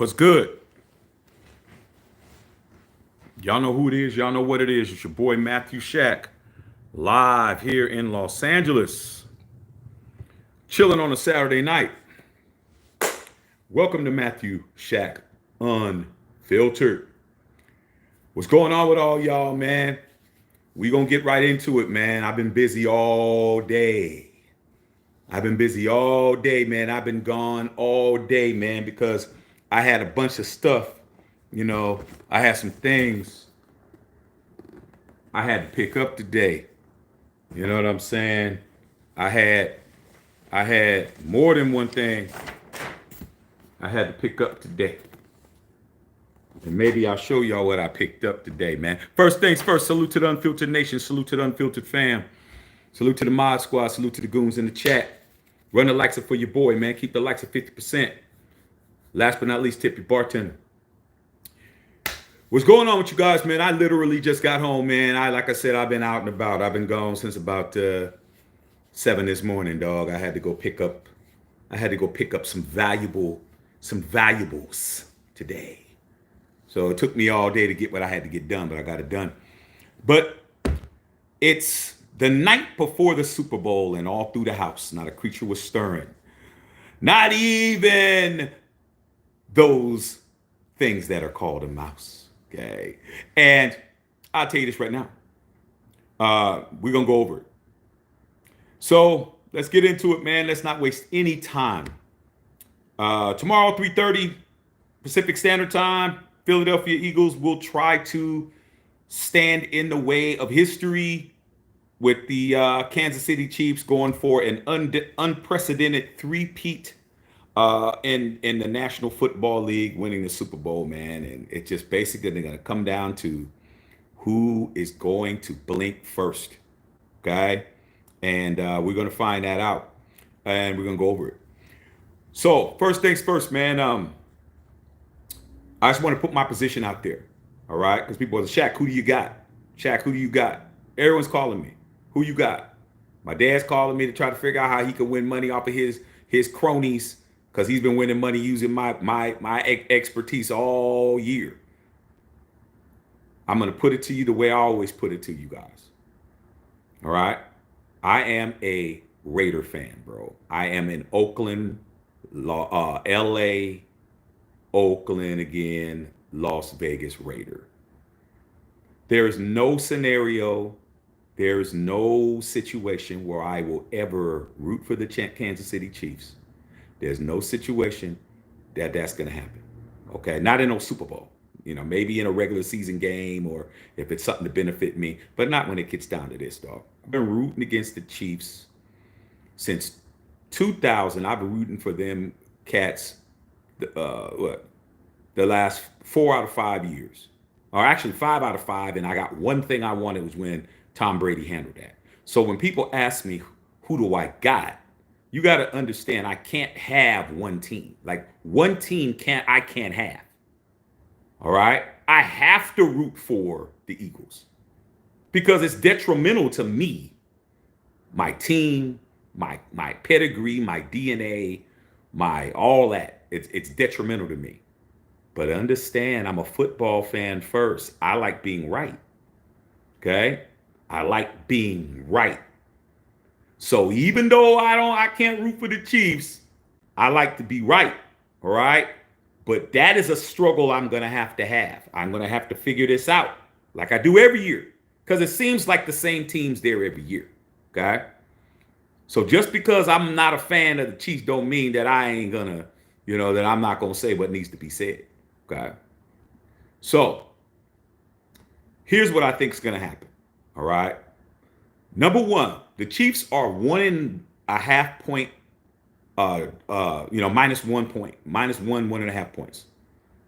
What's good? Y'all know who it is. Y'all know what it is. It's your boy Matthew Shack, live here in Los Angeles, chilling on a Saturday night. Welcome to Matthew Shack Unfiltered. What's going on with all y'all, man? We gonna get right into it, man. I've been busy all day. Man. I've been gone all day, man, because I had a bunch of stuff. I had some things I had to pick up today. You know what I'm saying? I had I had more than one thing I had to pick up today. And maybe I'll show y'all what I picked up today, man. First things first, salute to the Unfiltered Nation, salute to the Unfiltered fam, salute to the Mod Squad, salute to the goons in the chat. Run the likes up for your boy, man. Keep the likes at 50%. Last but not least, tip your bartender. What's going on with you guys, man? I literally just got home, man. Like I said, I've been out and about. I've been gone since about 7 this morning, dog. I had to go pick up some valuables today. So it took me all day to get what I had to get done, but I got it done. But it's the night before the Super Bowl, and all through the house, not a creature was stirring. Not even those things that are called a mouse. Okay. And I'll tell you this right now. We're going to go over it. So let's get into it, man. Let's not waste any time. Tomorrow, 3:30 Pacific Standard Time, Philadelphia Eagles will try to stand in the way of history with the Kansas City Chiefs going for an unprecedented three-peat in the National Football League, winning the Super Bowl, man. And it's just basically going to come down to who is going to blink first, okay? And we're going to find that out, and we're going to go over it. So first things first, man. I just want to put my position out there, all right? Because people are, Shaq, who do you got? Shaq, who do you got? Everyone's calling me. Who you got? My dad's calling me to try to figure out how he can win money off of his cronies, because he's been winning money using my expertise all year. I'm going to put it to you the way I always put it to you guys. All right? I am a Raider fan, bro. I am an Oakland, LA, Oakland again, Las Vegas Raider. There is no scenario, there is no situation where I will ever root for the Kansas City Chiefs. There's no situation that's going to happen. Okay, not in no Super Bowl. Maybe in a regular season game, or if it's something to benefit me, but not when it gets down to this, dog. I've been rooting against the Chiefs since 2000. I've been rooting for them cats, the last 4 out of 5 years. Or actually 5 out of 5, and I got one thing I wanted was when Tom Brady handled that. So when people ask me, who do I got? You got to understand, I can't have one team. Like, one team I can't have. All right? I have to root for the Eagles because it's detrimental to me, my team, my pedigree, my DNA, my all that. It's detrimental to me. But understand, I'm a football fan first. I like being right. Okay? I like being right. So even though I can't root for the Chiefs, I like to be right. All right? But that is a struggle I'm going to have. I'm going to have to figure this out like I do every year, because it seems like the same team's there every year. Okay? So just because I'm not a fan of the Chiefs don't mean that I ain't going to, that I'm not going to say what needs to be said. Okay? So here's what I think is going to happen. All right? Number one, the Chiefs are 1.5 point, minus 1 point, minus 1.5 points.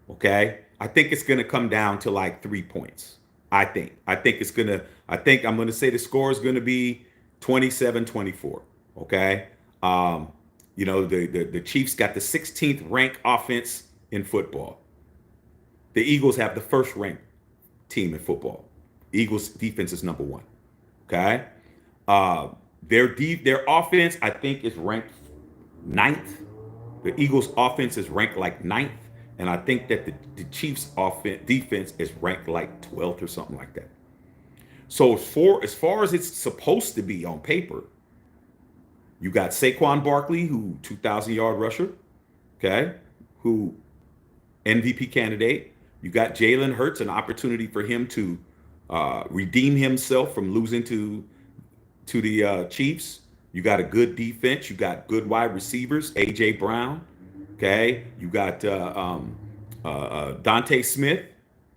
Okay? I think it's going to come down to like 3 points. I think I'm going to say the score is going to be 27-24. Okay? The Chiefs got the 16th ranked offense in football. The Eagles have the first ranked team in football. Eagles defense is number 1. Okay? Their offense, I think, is ranked 9th. The Eagles offense is ranked like 9th. And I think that the Chiefs defense is ranked like 12th or something like that. So as far as it's supposed to be on paper, you got Saquon Barkley, who 2,000-yard rusher, okay, who MVP candidate. You got Jalen Hurts, an opportunity for him to redeem himself from losing to the Chiefs. You got a good defense. You got good wide receivers. AJ Brown. Okay. You got Dante Smith.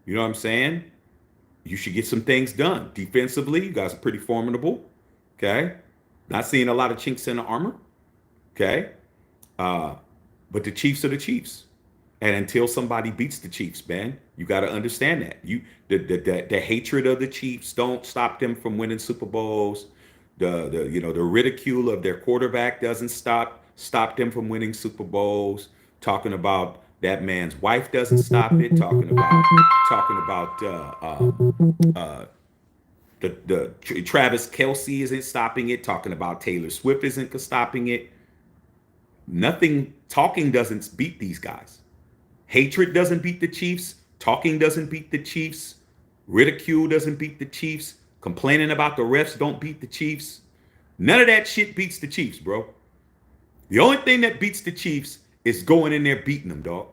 You know what I'm saying? You should get some things done defensively. You guys are pretty formidable. Okay. Not seeing a lot of chinks in the armor. Okay. But the Chiefs are the Chiefs. And until somebody beats the Chiefs, man, you got to understand that. The hatred of the Chiefs don't stop them from winning Super Bowls. The ridicule of their quarterback doesn't stop them from winning Super Bowls. Talking about that man's wife doesn't stop it. Talking about the Travis Kelce isn't stopping it. Talking about Taylor Swift isn't stopping it. Nothing. Talking doesn't beat these guys. Hatred doesn't beat the Chiefs. Talking doesn't beat the Chiefs. Ridicule doesn't beat the Chiefs. Complaining about the refs don't beat the Chiefs. None of that shit beats the Chiefs, bro. The only thing that beats the Chiefs is going in there beating them, dog.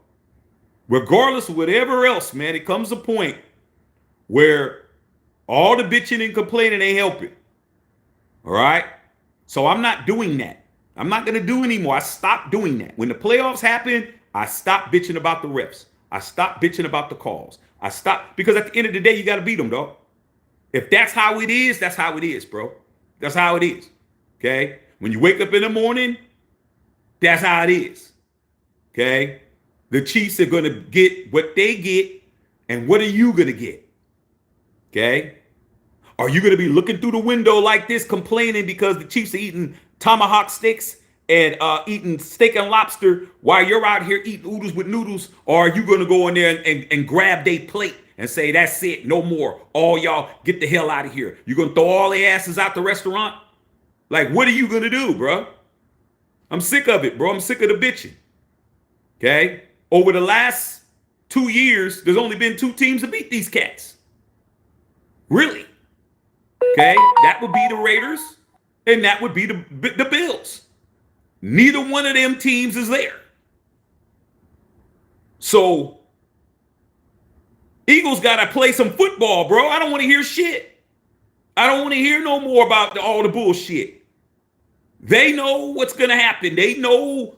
Regardless of whatever else, man, it comes a point where all the bitching and complaining ain't helping. All right? So I'm not doing that. I'm not going to do anymore. I stopped doing that. When the playoffs happen, I stopped bitching about the refs. I stopped bitching about the calls. I stopped because at the end of the day, you got to beat them, dog. If that's how it is, that's how it is, bro. That's how it is. Okay? When you wake up in the morning, that's how it is. Okay? The Chiefs are going to get what they get, and what are you going to get? Okay? Are you going to be looking through the window like this, complaining because the Chiefs are eating tomahawk steaks and eating steak and lobster while you're out here eating oodles with noodles? Or are you going to go in there and grab their plate and say, that's it, no more. All y'all get the hell out of here. You're going to throw all their asses out the restaurant? Like, what are you going to do, bro? I'm sick of it, bro. I'm sick of the bitching. Okay? Over the last 2 years, there's only been 2 teams to beat these cats. Really? Okay? That would be the Raiders, and that would be the Bills. Neither one of them teams is there. So, Eagles got to play some football, bro. I don't want to hear shit. I don't want to hear no more about all the bullshit. They know what's going to happen. They know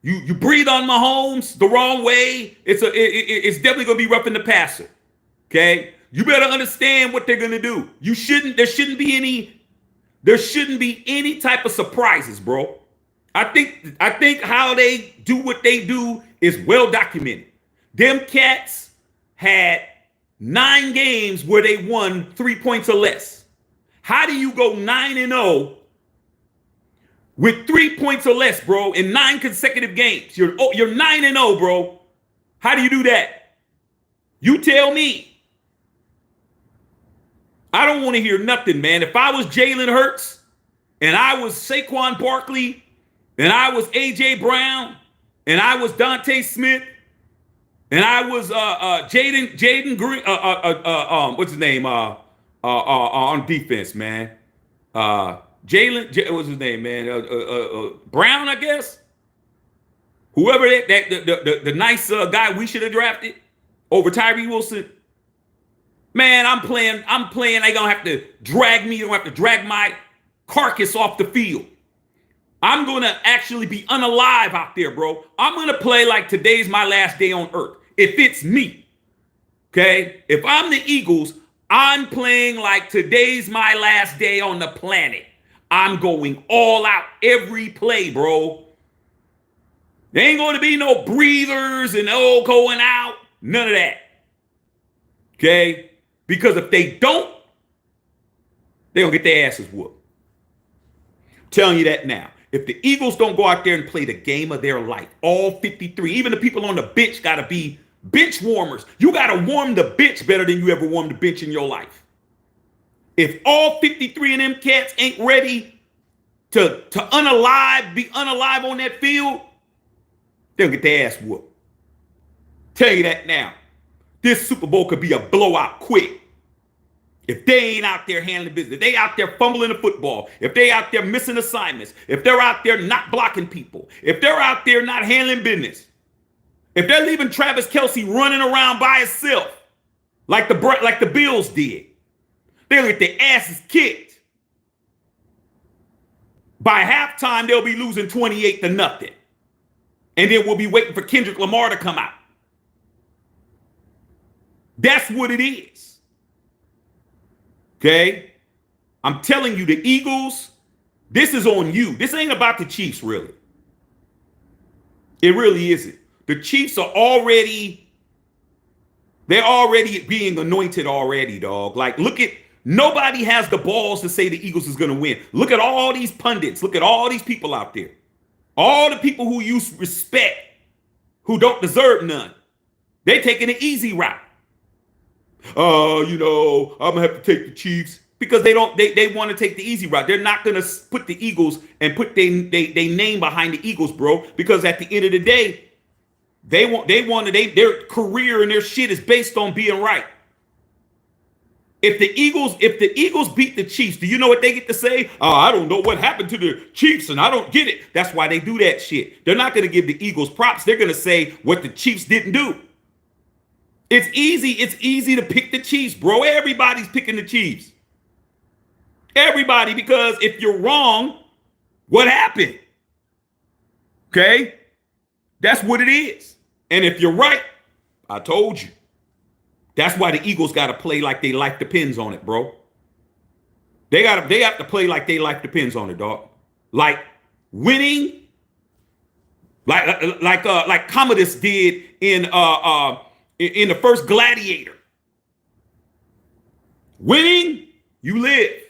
you breathe on Mahomes the wrong way. It's definitely going to be roughing the passer. Okay? You better understand what they're going to do. There shouldn't be any type of surprises, bro. I think how they do what they do is well documented. Them cats had 9 games where they won 3 points or less. How do you go 9-0 with 3 points or less, bro, in 9 consecutive games? You're 9-0, bro. How do you do that? You tell me. I don't want to hear nothing, man. If I was Jalen Hurts and I was Saquon Barkley and I was AJ Brown and I was Dante Smith and I was Jaden Green, what's his name? On defense, man. What's his name, man? Brown, I guess. Whoever the nice guy we should have drafted over Tyree Wilson. Man, I'm playing. They gonna have to drag me. They're gonna have to drag my carcass off the field. I'm gonna actually be unalive out there, bro. I'm gonna play like today's my last day on earth. If it's me, okay? If I'm the Eagles, I'm playing like today's my last day on the planet. I'm going all out every play, bro. There ain't going to be no breathers and going out. None of that. Okay? Because if they don't, they're going to get their asses whooped. I'm telling you that now. If the Eagles don't go out there and play the game of their life, all 53, even the people on the bench got to be bench warmers. You got to warm the bench better than you ever warmed the bench in your life. If all 53 of them cats ain't ready to be unalive on that field, they'll get their ass whooped. Tell you that now. This Super Bowl could be a blowout quick. If they ain't out there handling business, if they out there fumbling the football, if they out there missing assignments, if they're out there not blocking people, if they're out there not handling business, if they're leaving Travis Kelce running around by himself like the Bills did, they'll get their asses kicked. By halftime, they'll be losing 28-0. And then we'll be waiting for Kendrick Lamar to come out. That's what it is. Okay? I'm telling you, the Eagles, this is on you. This ain't about the Chiefs, really. It really isn't. The Chiefs are already, they're already being anointed already, dog. Like, look at, nobody has the balls to say the Eagles is going to win. Look at all these pundits. Look at all these people out there. All the people who you respect, who don't deserve none. They're taking an easy route. I'm gonna have to take the Chiefs because they want to take the easy route. They're not gonna put the Eagles and put their name behind the Eagles, bro. Because at the end of the day, their career and their shit is based on being right. If the Eagles beat the Chiefs, do you know what they get to say? Oh, I don't know what happened to the Chiefs and I don't get it. That's why they do that shit. They're not gonna give the Eagles props. They're gonna say what the Chiefs didn't do. It's easy to pick the Chiefs, bro. Everybody's picking the Chiefs. Everybody, because if you're wrong, what happened? Okay? That's what it is. And if you're right, I told you. That's why the Eagles got to play like their life depends on it, bro. They have to play like their life depends on it, dog. Like winning, like Commodus did in the first Gladiator. Winning, you live.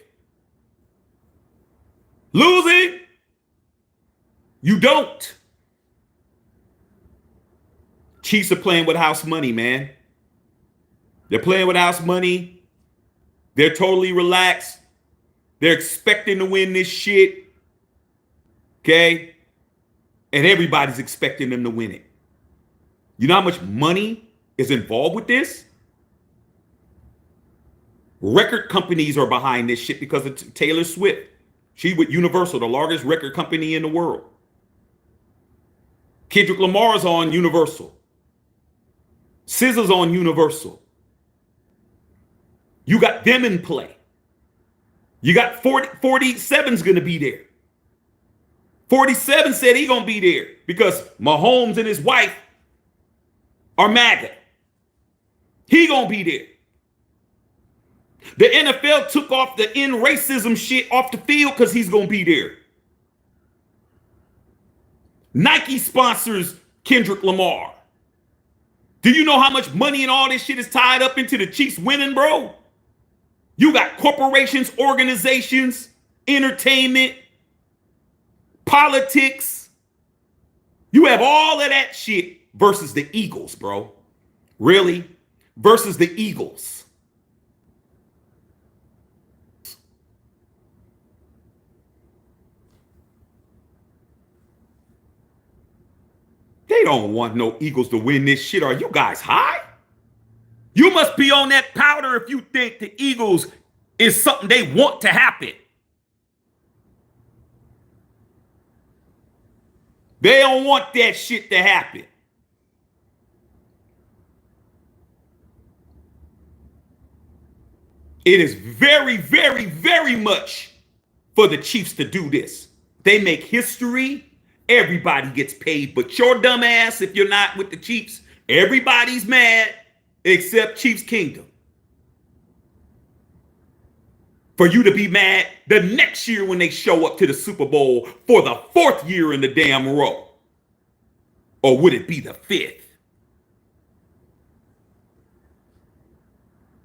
Losing, you don't. Chiefs are playing with house money, man. They're playing with house money. They're totally relaxed. They're expecting to win this shit. Okay? And everybody's expecting them to win it. You know how much money is involved with this? Record companies are behind this shit because of Taylor Swift. She with Universal, the largest record company in the world. Kendrick Lamar's on Universal. SZA's on Universal. You got them in play. You got 47's going to be there. 47 said he going to be there because Mahomes and his wife are MAGA. He going to be there. The NFL took off the end racism shit off the field because he's going to be there. Nike sponsors Kendrick Lamar. Do you know how much money and all this shit is tied up into the Chiefs winning, bro? You got corporations, organizations, entertainment, politics. You have all of that shit versus the Eagles, bro. Really? Versus the Eagles. They don't want no Eagles to win this shit. Are you guys high? You must be on that powder if you think the Eagles is something they want to happen. They don't want that shit to happen. It is very, very, very much for the Chiefs to do this. They make history. Everybody gets paid, but your dumb ass, if you're not with the Chiefs, everybody's mad except Chiefs Kingdom. For you to be mad the next year when they show up to the Super Bowl for the 4th year in the damn row. Or would it be the 5th?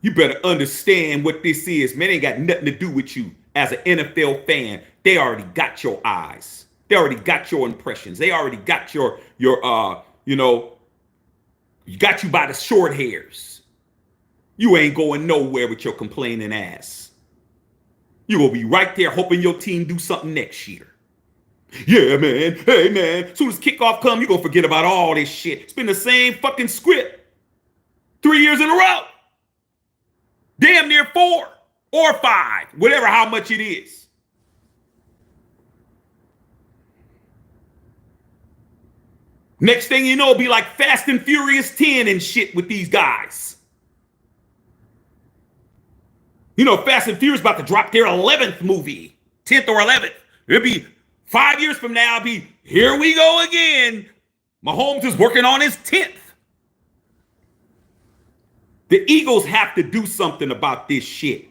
You better understand what this is, man. It ain't got nothing to do with you as an NFL fan. They already got your eyes. They already got your impressions. They already got you got you by the short hairs. You ain't going nowhere with your complaining ass. You will be right there hoping your team do something next year. Yeah, man. Hey, man. As soon as kickoff come, you're going to forget about all this shit. It's been the same fucking script 3 years in a row. Damn near 4 or 5, whatever how much it is. Next thing you know, it'll be like Fast and Furious 10 and shit with these guys. You know, Fast and Furious about to drop their 11th movie, 10th or 11th. It'll be 5 years from now, I'll be, here we go again. Mahomes is working on his 10th. The Eagles have to do something about this shit,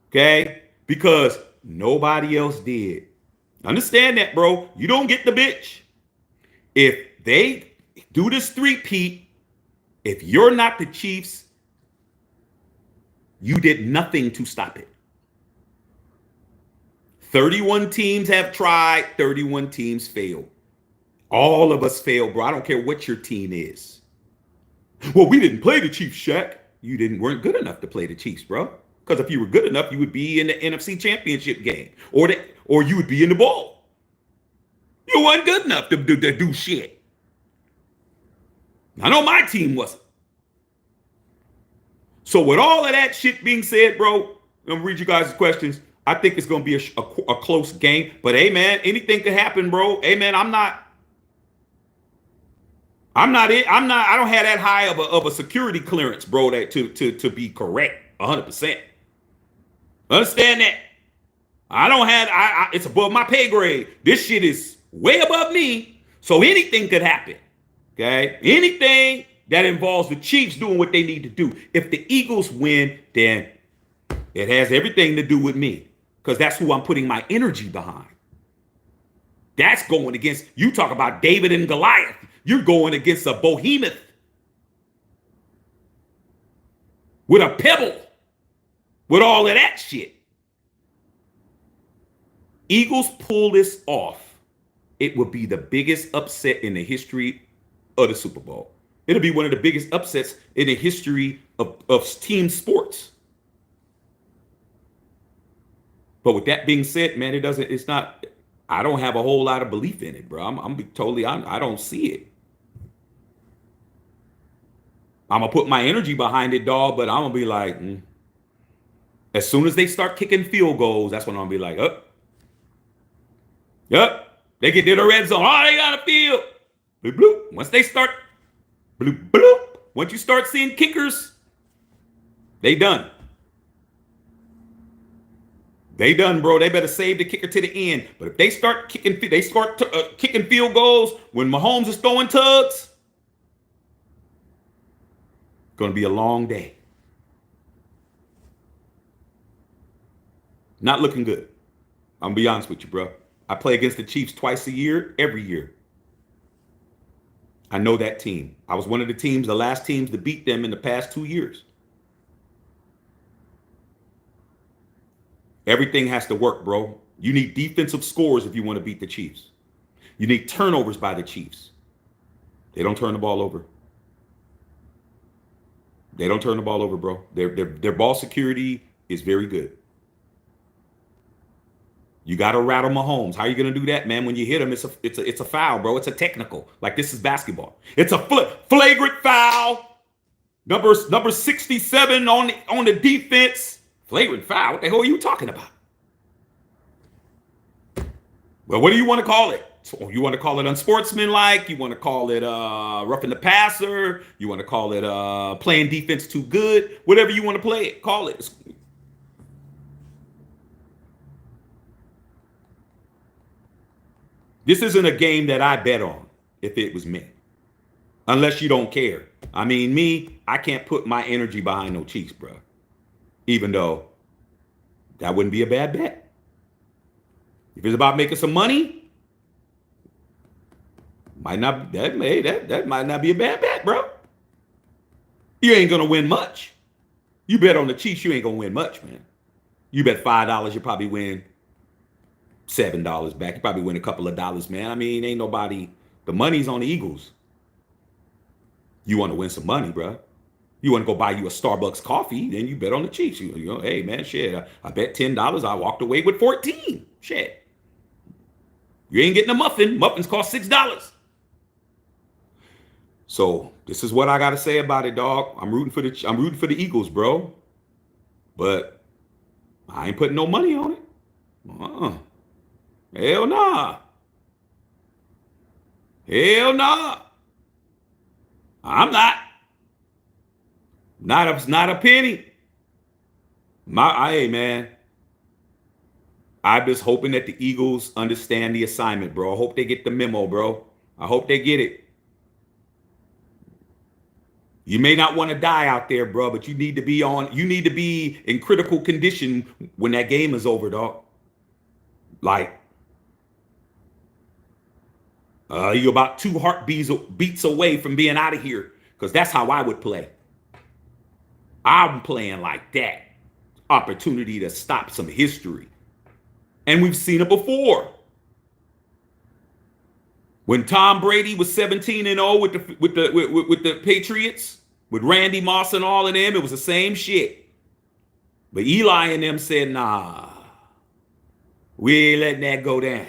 okay? Because nobody else did. Understand that, bro. You don't get the bitch. If they do this three-peat, if you're not the Chiefs, you did nothing to stop it. 31 teams have tried, 31 teams failed. All of us failed, bro. I don't care what your team is. Well, we didn't play the Chiefs, Shaq. You weren't good enough to play the Chiefs, bro. Because if you were good enough, you would be in the NFC Championship game, or you would be in the bowl. You weren't good enough to do shit. I know my team wasn't. So with all of that shit being said, bro, I'm gonna read you guys' questions. I think it's gonna be a close game. But hey, man, anything could happen, bro. Hey, man, I don't have that high of a security clearance, bro, that to be correct 100%. Understand that. I don't have, it's above my pay grade. This shit is way above me. So anything could happen. Okay? Anything that involves the Chiefs doing what they need to do. If the Eagles win, then it has everything to do with me. Because that's who I'm putting my energy behind. That's going against, you talk about David and Goliath. You're going against a behemoth with a pebble, with all of that shit. Eagles pull this off, it would be the biggest upset in the history of the Super Bowl. It'll be one of the biggest upsets in the history of team sports. But with that being said, man, I don't have a whole lot of belief in it, bro. I'm totally honest. I don't see it. I'm going to put my energy behind it, dog, but I'm going to be like, as soon as they start kicking field goals, that's when I'm going to be like, yep, they get to the red zone. Oh, they got a field. Bloop, bloop. Once they start, bloop, bloop. Once you start seeing kickers, they done. They done, bro. They better save the kicker to the end. But if they start kicking field goals when Mahomes is throwing tugs, it's going to be a long day. Not looking good. I'm going to be honest with you, bro. I play against the Chiefs twice a year, every year. I know that team. I was one of the last teams to beat them in the past 2 years. Everything has to work, bro. You need defensive scores if you want to beat the Chiefs. You need turnovers by the Chiefs. They don't turn the ball over. They don't turn the ball over, bro. Their ball security is very good. You got to rattle Mahomes. How are you going to do that, man? When you hit him, it's a foul, bro. It's a technical. Like, this is basketball. It's a flagrant foul. Number 67 on the defense. Flagrant foul? What the hell are you talking about? Well, what do you want to call it? So you want to call it unsportsmanlike? You want to call it roughing the passer? You want to call it playing defense too good? Whatever you want to play it, call it. This isn't a game that I bet on if it was me. Unless you don't care. I mean, I can't put my energy behind no Chiefs, bro. Even though that wouldn't be a bad bet. If it's about making some money, that might not be a bad bet, bro. You ain't gonna win much. You bet on the Chiefs, you ain't gonna win much, man. You bet $5, you probably win $7 back. You probably win a couple of dollars, man. I mean, ain't nobody. The money's on the Eagles. You want to win some money, bro. You want to go buy you a Starbucks coffee, then you bet on the Chiefs. You know, hey, man, shit, I bet $10. I walked away with 14. Shit. You ain't getting a muffin. Muffins cost $6. So this is what I gotta say about it, dog. I'm rooting for the Eagles, bro. But I ain't putting no money on it. Hell nah. Hell nah. I'm not. Not a penny. Hey man. I'm just hoping that the Eagles understand the assignment, bro. I hope they get the memo, bro. I hope they get it. You may not want to die out there, bro, but you need to be in critical condition when that game is over, dog. Like, you're about 2 heartbeats away from being out of here, because that's how I would play. I'm playing like that. Opportunity to stop some history. And we've seen it before. When Tom Brady was 17-0 with the Patriots, with Randy Moss and all of them, it was the same shit. But Eli and them said, nah, we ain't letting that go down.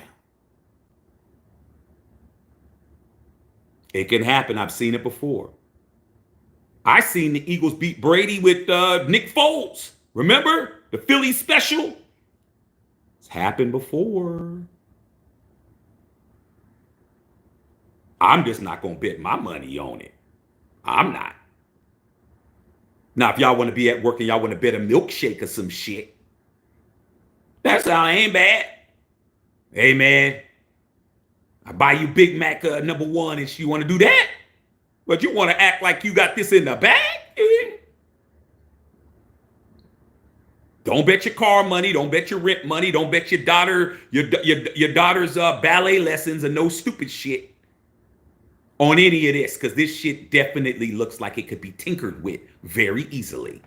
It can happen. I've seen it before. I seen the Eagles beat Brady with Nick Foles. Remember the Philly special? It's happened before. I'm just not going to bet my money on it. I'm not. Now, if y'all want to be at work and y'all want to bet a milkshake or some shit, that ain't bad. Hey, man, I buy you Big Mac #1 and you want to do that? But you want to act like you got this in the bag? Don't bet your car money. Don't bet your rent money. Don't bet your daughter's ballet lessons and no stupid shit on any of this, because this shit definitely looks like it could be tinkered with very easily.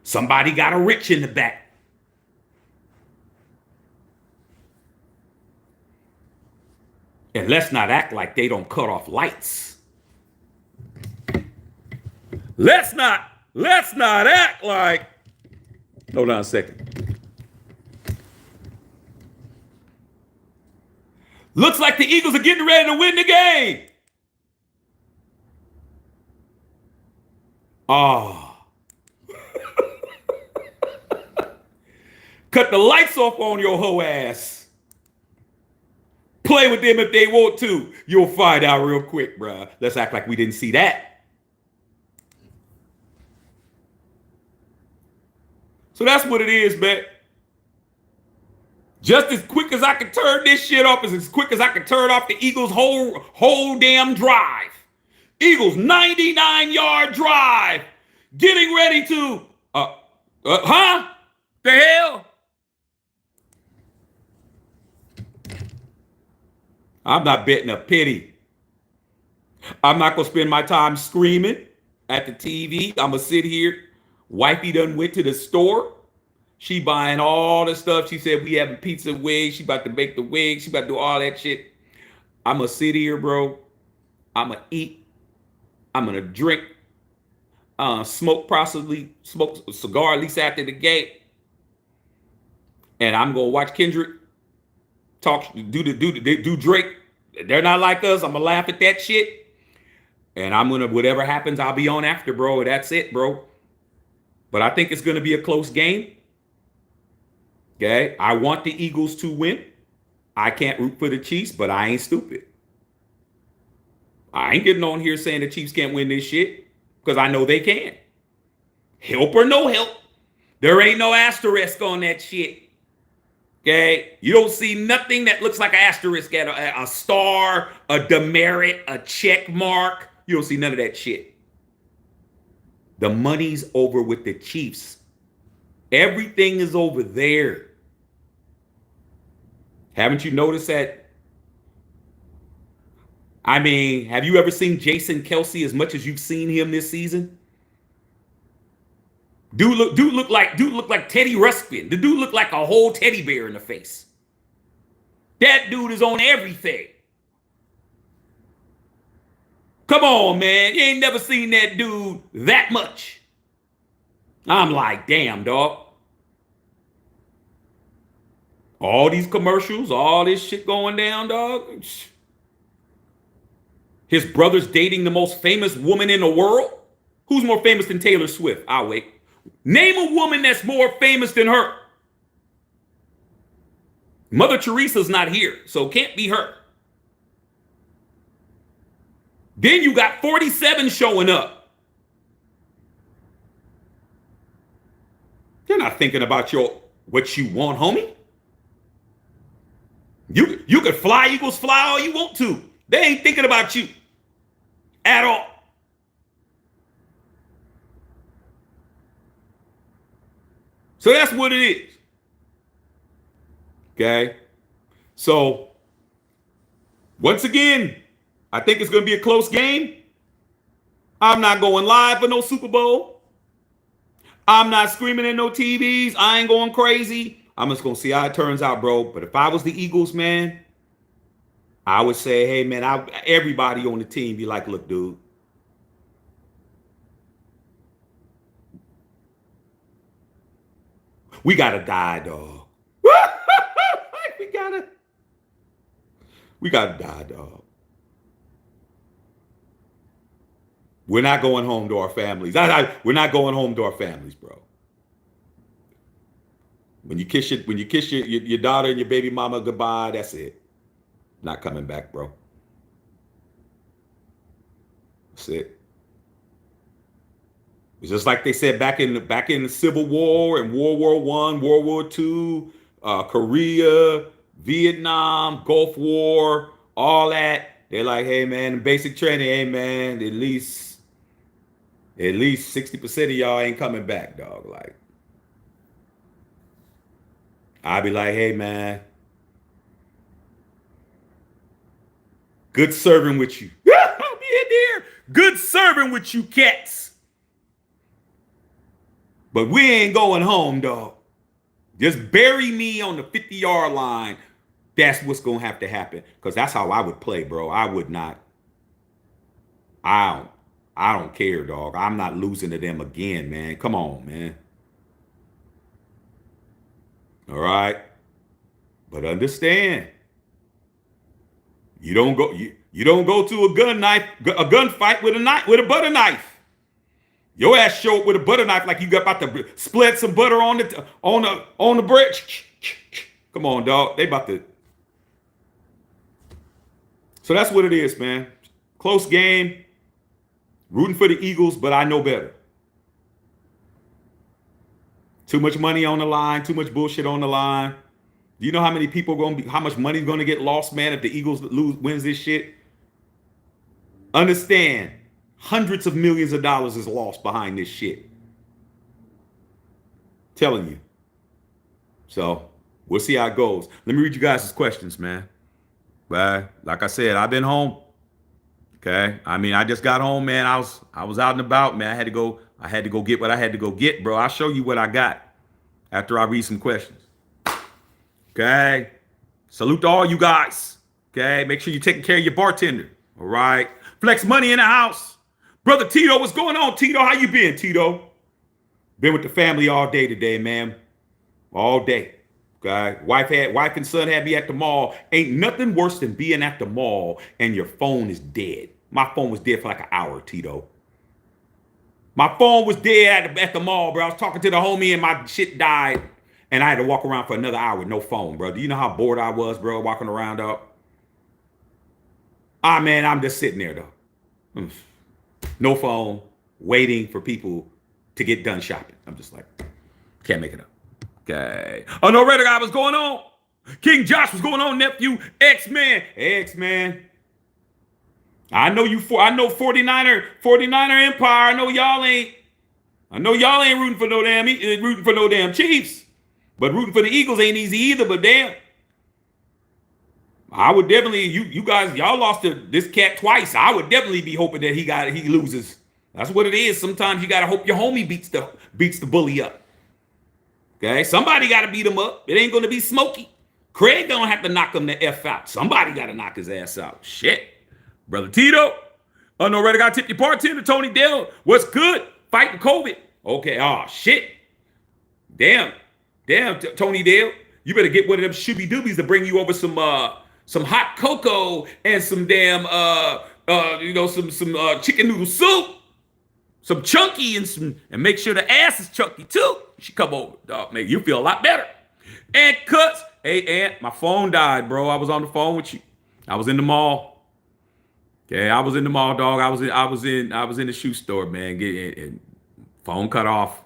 Somebody got a wrench in the back. And let's not act like they don't cut off lights. Let's not act like. Hold on a second. Looks like the Eagles are getting ready to win the game. Cut the lights off on your hoe ass. Play with them if they want to. You'll find out real quick, bruh. Let's act like we didn't see that. So that's what it is, man. Just as quick as I can turn this shit off, as quick as I can turn off the Eagles' whole damn drive. Eagles 99-yard drive. Getting ready to, the hell? I'm not betting a penny. I'm not going to spend my time screaming at the TV. I'm going to sit here. Wifey done went to the store. She buying all the stuff. She said we having pizza wigs. She about to bake the wigs. She about to do all that shit. I'm going to sit here, bro. I'm going to eat. I'm going to drink. Smoke a cigar at least after the game. And I'm going to watch Kendrick talk, do Drake. They're not like us. I'm going to laugh at that shit. And I'm going to, whatever happens, I'll be on after, bro. That's it, bro. But I think it's going to be a close game. Okay? I want the Eagles to win. I can't root for the Chiefs, but I ain't stupid. I ain't getting on here saying the Chiefs can't win this shit, because I know they can. Help or no help. There ain't no asterisk on that shit. Okay? You don't see nothing that looks like an asterisk at a star, a demerit, a check mark. You don't see none of that shit. The money's over with the Chiefs. Everything is over there. Haven't you noticed that? I mean, have you ever seen Jason Kelce as much as you've seen him this season? Dude look like Teddy Ruxpin. The dude look like a whole teddy bear in the face. That dude is on everything. Come on, man. You ain't never seen that dude that much. I'm like, damn, dog. All these commercials, all this shit going down, dog. His brother's dating the most famous woman in the world. Who's more famous than Taylor Swift? I'll wait. Name a woman that's more famous than her. Mother Teresa's not here, so it can't be her. Then you got 47 showing up. They're not thinking about what you want, homie. You could fly Eagles fly all you want to. They ain't thinking about you at all. So that's what it is. Okay. So once again, I think it's going to be a close game. I'm not going live for no Super Bowl. I'm not screaming at no TVs. I ain't going crazy. I'm just going to see how it turns out, bro. But if I was the Eagles, man, I would say, hey, man, everybody on the team be like, look, dude. We got to die, dog. we got to die, dog. We're not going home to our families. We're not going home to our families, bro. When you kiss your daughter and your baby mama goodbye, that's it. Not coming back, bro. That's it. It's just like they said back in the Civil War and World War I, World War II, Korea, Vietnam, Gulf War, all that. They're like, hey man, basic training, hey man, at least 60% of y'all ain't coming back, dog. Like, I'd be like, hey man, good serving with you. I'll be in there. Good serving with you, cats. But we ain't going home, dog. Just bury me on the 50-yard line. That's what's going to have to happen. Because that's how I would play, bro. I would not. I don't care, dog. I'm not losing to them again, man. Come on, man. All right. But understand, you don't go to a gunfight with a butter knife. Your ass show up with a butter knife like you got about to split some butter on the bread. Come on, dog. They about to. So that's what it is, man. Close game. Rooting for the Eagles, but I know better. Too much money on the line. Too much bullshit on the line. Do you know how many people how much money is going to get lost, man, if the Eagles wins this shit? Understand. Hundreds of millions of dollars is lost behind this shit. Telling you. So we'll see how it goes. Let me read you guys' questions, man. But like I said, I've been home. Okay. I mean, I just got home, man. I was out and about, man. I had to go get what I had to go get, bro. I'll show you what I got after I read some questions. Okay. Salute to all you guys. Okay. Make sure you're taking care of your bartender. All right. Flex Money in the house. Brother Tito, what's going on, Tito? How you been, Tito? Been with the family all day today, man. All day. Okay. Wife and son had me at the mall. Ain't nothing worse than being at the mall and your phone is dead. My phone was dead for like an hour, Tito. My phone was dead at the mall, bro. I was talking to the homie and my shit died. And I had to walk around for another hour with no phone, bro. Do you know how bored I was, bro, walking around, dog? Man, I'm just sitting there, though. No phone, waiting for people to get done shopping. I'm just like, can't make it up. Okay. Oh, no, Redder guy, what's going on? King Josh, what's going on, nephew? X-Man. I know 49er Empire. I know y'all ain't rooting for no damn Chiefs. But rooting for the Eagles ain't easy either, but damn. I would definitely, you guys, y'all lost to this cat twice. I would definitely be hoping that he loses. That's what it is. Sometimes you got to hope your homie beats the bully up. Okay? Somebody got to beat him up. It ain't going to be Smokey. Craig don't have to knock him the F out. Somebody got to knock his ass out. Shit. Brother Tito. Oh, no, Redder got tip your bartender. Tony Dale. What's good? Fighting COVID. Okay. Oh, shit. Damn, Tony Dale. You better get one of them shooby doobies to bring you over some hot cocoa and some damn some chicken noodle soup, some chunky and make sure the ass is chunky too. She come over, dog, make you feel a lot better. Aunt Cuts, hey Aunt, my phone died, bro. I was on the phone with you. I was in the mall. Okay, I was in the mall, dog. I was in the shoe store, man. And phone cut off.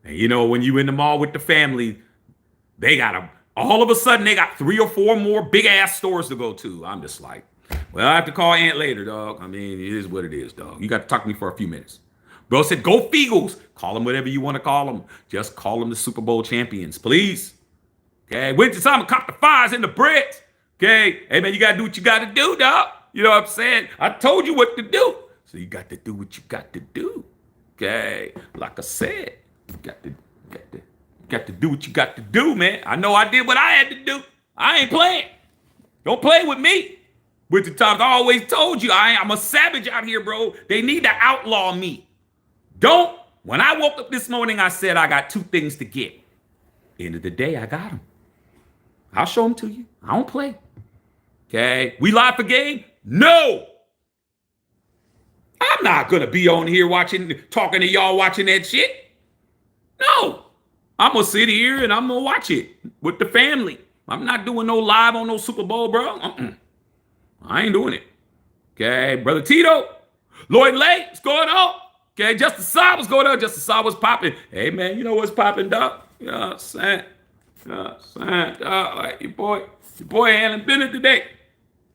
And you know, when you in the mall with the family, all of a sudden they got 3 or 4 more big ass stores to go to. I'm just like, well, I have to call Aunt later, dog. I mean, it is what it is, dog. You got to talk to me for a few minutes. Bro said, go Feagles. Call them whatever you want to call them. Just call them the Super Bowl champions, please. Okay, winter time, cop the fires and the bricks. Okay, hey man, you got to do what you got to do, dog. You know what I'm saying? I told you what to do. So you got to do what you got to do. Okay, like I said, you got to do what you got to do, man. I know I did what I had to do. I ain't playing. Don't play with me. Winter times, I always told you, I'm a savage out here, bro. They need to outlaw me. Don't. When I woke up this morning, I said I got 2 things to get. End of the day, I got them. I'll show them to you. I don't play. Okay. We live for game? No. I'm not going to be on here talking to y'all watching that shit. No. I'm going to sit here and I'm going to watch it with the family. I'm not doing no live on no Super Bowl, bro. I ain't doing it. Okay. Brother Tito, Lloyd Lay, what's going on? Okay. Justice Saab, what's going on? Justice Saab was popping. Hey, man, you know what's popping, dog? You know what I'm saying? You know what I'm saying, dog? Like, your boy handling business today.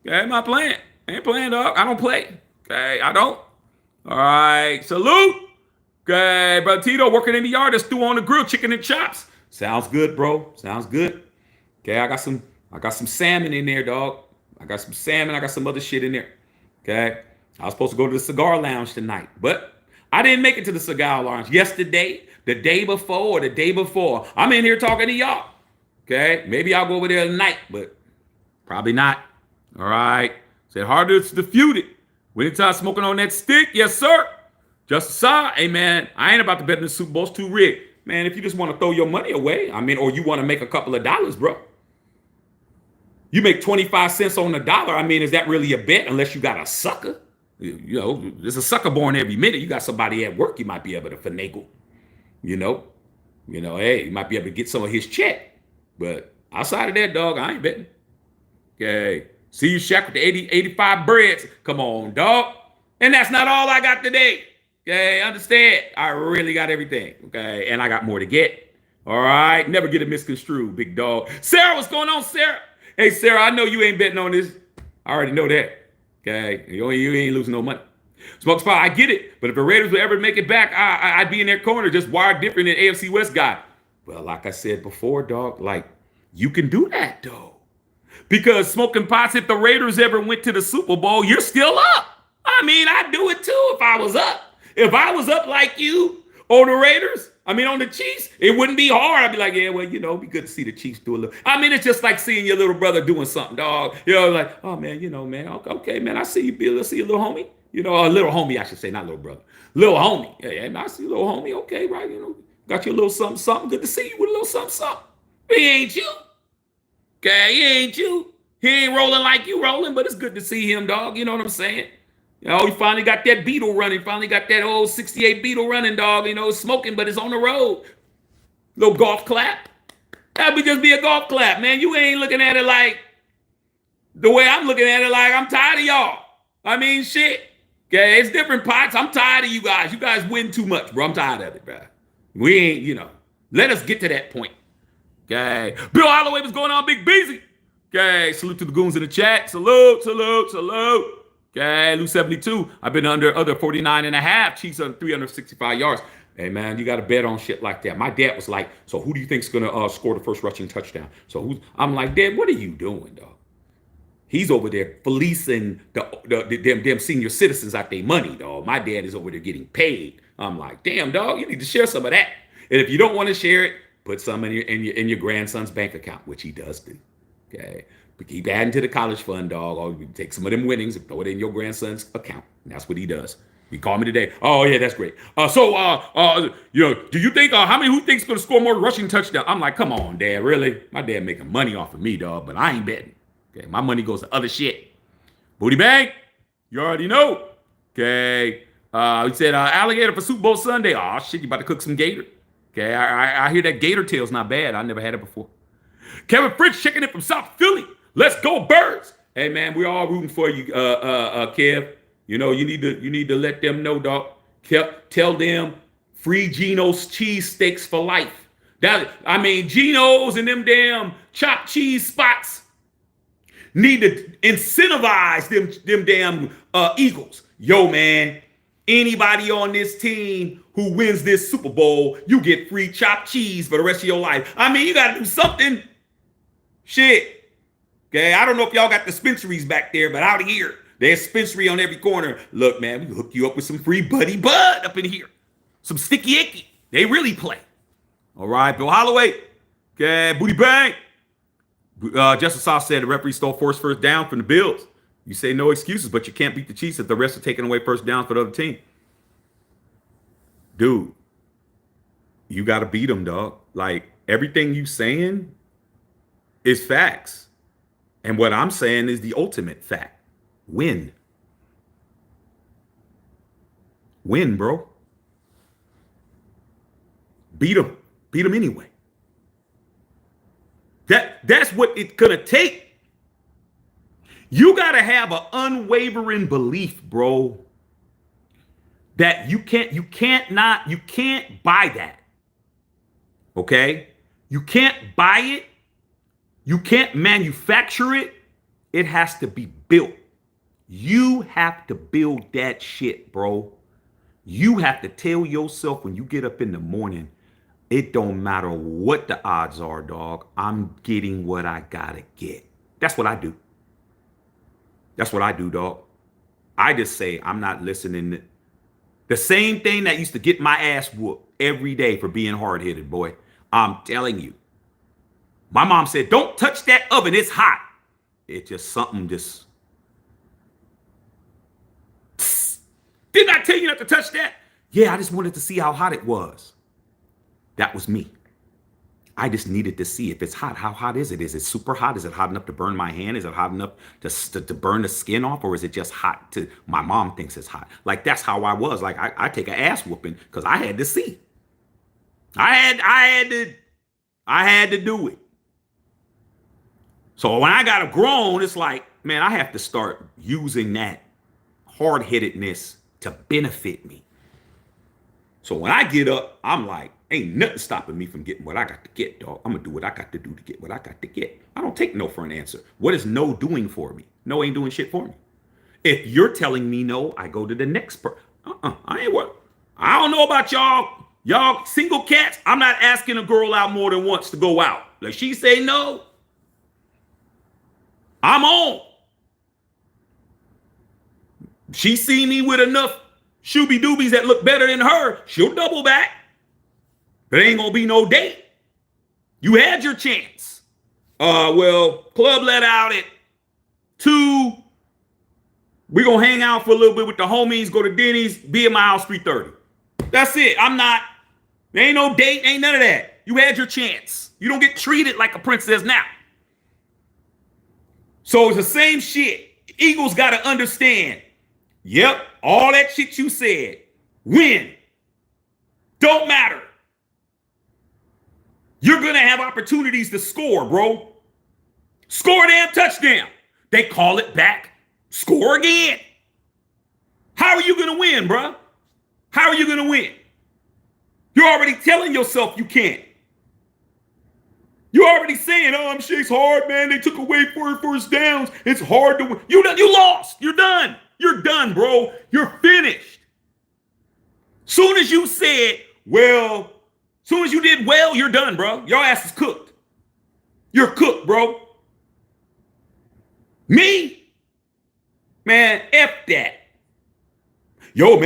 Okay, I'm not playing. I ain't playing, dog. I don't play. Okay, I don't. All right, salute. Okay, Brother Tito working in the yard. That's stew on the grill, chicken and chops. Sounds good, bro. Sounds good. Okay, I got some salmon in there, dog. I got some salmon. I got some other shit in there. Okay, I was supposed to go to the cigar lounge tonight, but I didn't make it to the cigar lounge yesterday, the day before, or the day before. I'm in here talking to y'all. Okay, maybe I'll go over there tonight, but probably not. All right. Said harder to defute it. Winter time smoking on that stick, yes, sir. Justice Saw, hey man, I ain't about to bet in the Super Bowl. It's too rigged. Man, if you just want to throw your money away, I mean, or you want to make a couple of dollars, bro. You make 25 cents on the dollar. I mean, is that really a bet unless you got a sucker? You know, there's a sucker born every minute. You got somebody at work, you might be able to finagle. You know, hey, you might be able to get some of his check. But outside of that, dog, I ain't betting. Okay. See you, Shaq, with the 85 breads. Come on, dog. And that's not all I got today. Okay, understand? I really got everything. Okay, and I got more to get. All right, never get it misconstrued, big dog. Sarah, what's going on, Sarah? Hey, Sarah, I know you ain't betting on this. I already know that. Okay, you ain't losing no money. Smoke Spot, I get it. But if the Raiders would ever make it back, I'd be in their corner, just wired different than AFC West guy. Well, like I said before, dog, like you can do that, though. Because Smoking Pots, if the Raiders ever went to the Super Bowl, you're still up. I mean, I'd do it too if I was up. If I was up like you on the Raiders, on the Chiefs, it wouldn't be hard. I'd be like, yeah, well, it'd be good to see the Chiefs do a little. I mean, it's just like seeing your little brother doing something, dog. Like, oh, man, man, okay, man, I see you, Bill. I see you, little homie. A little homie, I should say, not little brother. Little homie. Yeah, I see you, little homie. Okay, right, got you a little something, something. Good to see you with a little something, something. He ain't you. Okay, he ain't you. He ain't rolling like you rolling, but it's good to see him, dog. You know what I'm saying? He finally got that Beetle running. Finally got that old 68 Beetle running, dog. Smoking, but it's on the road. Little golf clap. That would just be a golf clap, man. You ain't looking at it like the way I'm looking at it, like I'm tired of y'all. I mean, shit. Okay, it's different pots. I'm tired of you guys. You guys win too much, bro. I'm tired of it, bro. We ain't, let us get to that point. Okay. Bill Holloway, what's going on, Big Beezy? Okay. Salute to the goons in the chat. Salute. Okay. Lou 72. I've been under 49 and a half. Chiefs on 365 yards. Hey, man, you got to bet on shit like that. My dad was like, so who do you think's going to score the first rushing touchdown? I'm like, Dad, what are you doing, dog? He's over there fleecing them senior citizens out their money, dog. My dad is over there getting paid. I'm like, damn, dog, you need to share some of that. And if you don't want to share it, put some in your grandson's bank account, which he does do. Okay. But keep adding to the college fund, dog. Or you take some of them winnings and throw it in your grandson's account. And that's what he does. He called me today. Oh yeah, that's great. Do you think who thinks gonna score more rushing touchdowns? I'm like, come on, Dad, really? My dad making money off of me, dog, but I ain't betting. Okay, my money goes to other shit. Booty Bang, you already know. Okay, he said alligator for Super Bowl Sunday. Oh shit, you about to cook some gator? Okay, I hear that gator tail's not bad. I never had it before. Kevin Fritz checking in from South Philly. Let's go Birds. Hey man, we're all rooting for you, Kev. You know, you need to let them know, dog. Tell them free Geno's cheesesteaks for life. Geno's and them damn chopped cheese spots need to incentivize them damn Eagles. Yo, man, anybody on this team who wins this Super Bowl, you get free chopped cheese for the rest of your life. You got to do something. Shit. Okay, I don't know if y'all got dispensaries back there, but out here, there's dispensary on every corner. Look, man, we can hook you up with some free Buddy Bud up in here. Some Sticky Icky. They really play. All right, Bill Holloway. Okay, Booty Bang. Justice Sauce said the referee stole first down from the Bills. You say no excuses, but you can't beat the Chiefs if the rest are taking away first downs for the other team. Dude, you got to beat them, dog. Like, everything you saying is facts. And what I'm saying is the ultimate fact. Win. Win, bro. Beat them. Beat them anyway. That's what it's gonna take. You gotta have an unwavering belief, bro, that you can't buy that. Okay? You can't buy it. You can't manufacture it. It has to be built. You have to build that shit, bro. You have to tell yourself when you get up in the morning, it don't matter what the odds are, dog. I'm getting what I gotta get. That's what I do. That's what I do, dog. I just say I'm not listening. The same thing that used to get my ass whooped every day for being hard-headed, boy. I'm telling you. My mom said, don't touch that oven. It's hot. It's just something just... Didn't I tell you not to touch that? Yeah, I just wanted to see how hot it was. That was me. I just needed to see if it's hot. How hot is it? Is it super hot? Is it hot enough to burn my hand? Is it hot enough to burn the skin off? Or is it just hot to... My mom thinks it's hot. Like, that's how I was. Like, I take an ass whooping because I had to see. I had to do it. So when I got grown, it's like, man, I have to start using that hard-headedness to benefit me. So when I get up, I'm like, ain't nothing stopping me from getting what I got to get, dog. I'm going to do what I got to do to get what I got to get. I don't take no for an answer. What is no doing for me? No ain't doing shit for me. If you're telling me no, I go to the next person. I ain't what. I don't know about y'all. Y'all single cats. I'm not asking a girl out more than once to go out. Like, she say no, I'm on. She see me with enough shooby doobies that look better than her, she'll double back. There ain't gonna be no date. You had your chance. Club let out at 2. We're gonna hang out for a little bit with the homies, go to Denny's, be at my house 3:30. That's it. There ain't no date, ain't none of that. You had your chance. You don't get treated like a princess now. So it's the same shit. Eagles got to understand. Yep, all that shit you said. Win. Don't matter. You're going to have opportunities to score, bro. Score a damn touchdown. They call it back. Score again. How are you going to win, bro? How are you going to win? You're already telling yourself you can't. You're already saying, oh, shit's hard, man. They took away 4 first downs. It's hard to win. You lost. You're done. You're done, bro. You're finished. Soon as you said, soon as you did well, you're done, bro. Your ass is cooked. You're cooked, bro. Me? Man, F that. Yo,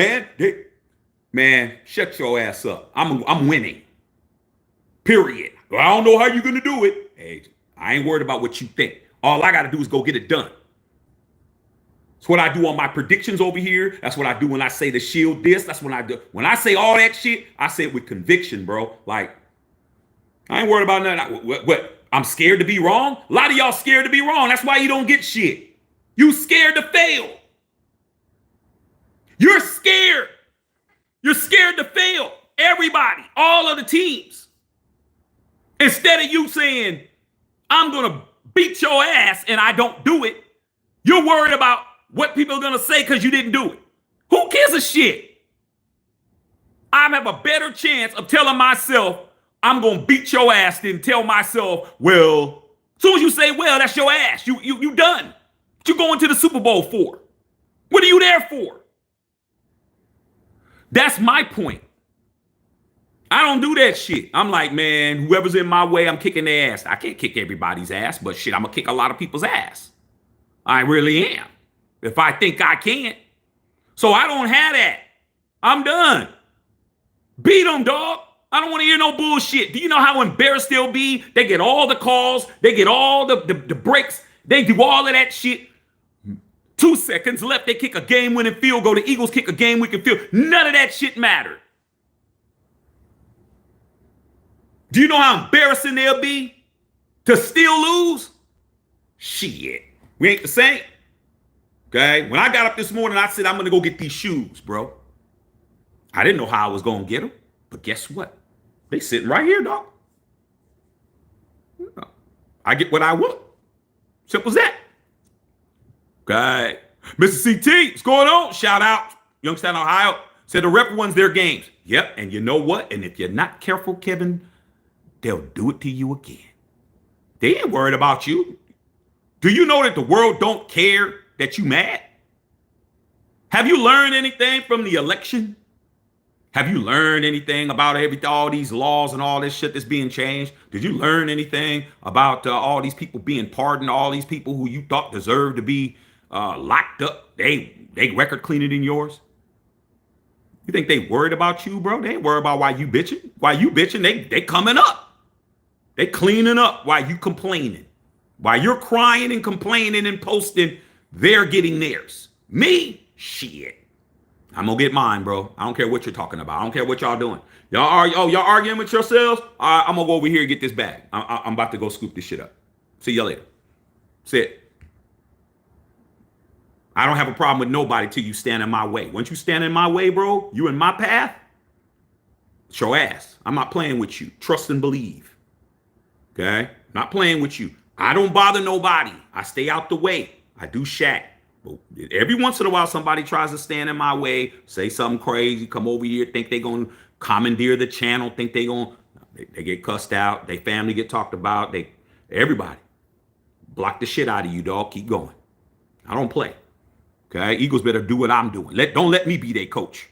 man, shut your ass up. I'm winning. Period. I don't know how you're going to do it. Hey, I ain't worried about what you think. All I got to do is go get it done. It's what I do on my predictions over here. That's what I do when I say the Shield this. That's when I do. When I say all that shit, I say it with conviction, bro. Like, I ain't worried about nothing. What? I'm scared to be wrong? A lot of y'all scared to be wrong. That's why you don't get shit. You scared to fail. You're scared. You're scared to fail. Everybody, all of the teams. Instead of you saying, I'm going to beat your ass and I don't do it, you're worried about what people are going to say because you didn't do it. Who gives a shit? I have a better chance of telling myself I'm going to beat your ass than tell myself, well, as soon as you say, well, that's your ass. You done. What you going to the Super Bowl for? What are you there for? That's my point. I don't do that shit. I'm like, man, whoever's in my way, I'm kicking their ass. I can't kick everybody's ass, but shit, I'm going to kick a lot of people's ass. I really am. If I think I can't. So I don't have that. I'm done. Beat them, dog. I don't want to hear no bullshit. Do you know how embarrassed they'll be? They get all the calls. They get all the breaks. They do all of that shit. 2 seconds left. They kick a game-winning field goal. The Eagles kick a game-winning field. None of that shit mattered. Do you know how embarrassing they'll be to still lose? Shit. We ain't the same. Okay? When I got up this morning, I said, I'm going to go get these shoes, bro. I didn't know how I was going to get them. But guess what? They sitting right here, dog. I get what I want. Simple as that. Okay. Mr. CT, what's going on? Shout out. Youngstown, Ohio. Said the rep wins their games. Yep. And you know what? And if you're not careful, Kevin, they'll do it to you again. They ain't worried about you. Do you know that the world don't care that you mad? Have you learned anything from the election? Have you learned anything about all these laws and all this shit that's being changed? Did you learn anything about all these people being pardoned, all these people who you thought deserved to be locked up? They record cleaner than yours? You think they worried about you, bro? They ain't worried about why you bitching. Why you bitching, they coming up. They cleaning up while you complaining. While you're crying and complaining and posting, they're getting theirs. Me? Shit. I'm gonna get mine, bro. I don't care what you're talking about. I don't care what y'all doing. Y'all arguing with yourselves? All right, I'm gonna go over here and get this bag. I'm about to go scoop this shit up. See y'all later. That's it. I don't have a problem with nobody till you stand in my way. Once you stand in my way, bro, you in my path, it's your ass. I'm not playing with you. Trust and believe. Okay? Not playing with you. I don't bother nobody. I stay out the way. I do Shaq. Every once in a while, somebody tries to stand in my way, say something crazy, come over here, think they're going to commandeer the channel, think they get cussed out, they family get talked about, everybody. Block the shit out of you, dog. Keep going. I don't play. Okay? Eagles better do what I'm doing. Don't let me be their coach.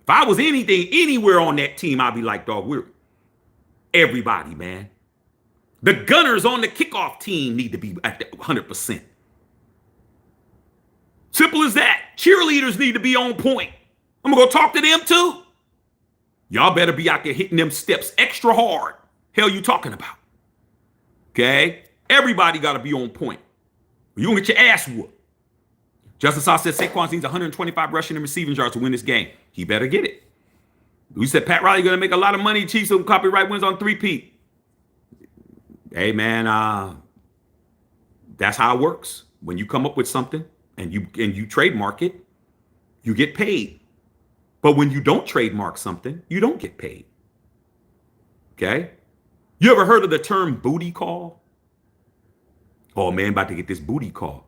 If I was anything, anywhere on that team, I'd be like, dog, we're everybody, man. The gunners on the kickoff team need to be at 100%. Simple as that. Cheerleaders need to be on point. I'm going to go talk to them too. Y'all better be out there hitting them steps extra hard. Hell you talking about? Okay? Everybody got to be on point. You going to get your ass whooped. Justin Saw said Saquon needs 125 rushing and receiving yards to win this game. He better get it. We said Pat Riley going to make a lot of money. Chiefs on copyright wins on 3P. Hey, man, that's how it works. When you come up with something, and you trademark it, you get paid. But when you don't trademark something, you don't get paid. Okay? You ever heard of the term booty call? Oh man, about to get this booty call.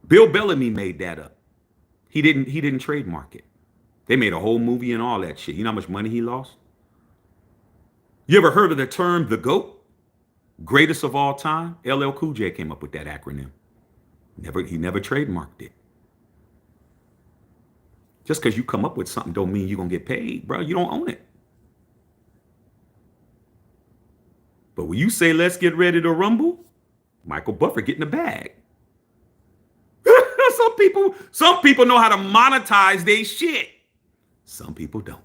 Bill Bellamy made that up. He didn't trademark it. They made a whole movie and all that shit. You know how much money he lost? You ever heard of the term the GOAT? Greatest of all time? LL Cool J came up with that acronym. He never trademarked it. Just because you come up with something don't mean you're going to get paid, bro. You don't own it. But when you say, let's get ready to rumble, Michael Buffer get in the bag. Some people know how to monetize their shit. Some people don't.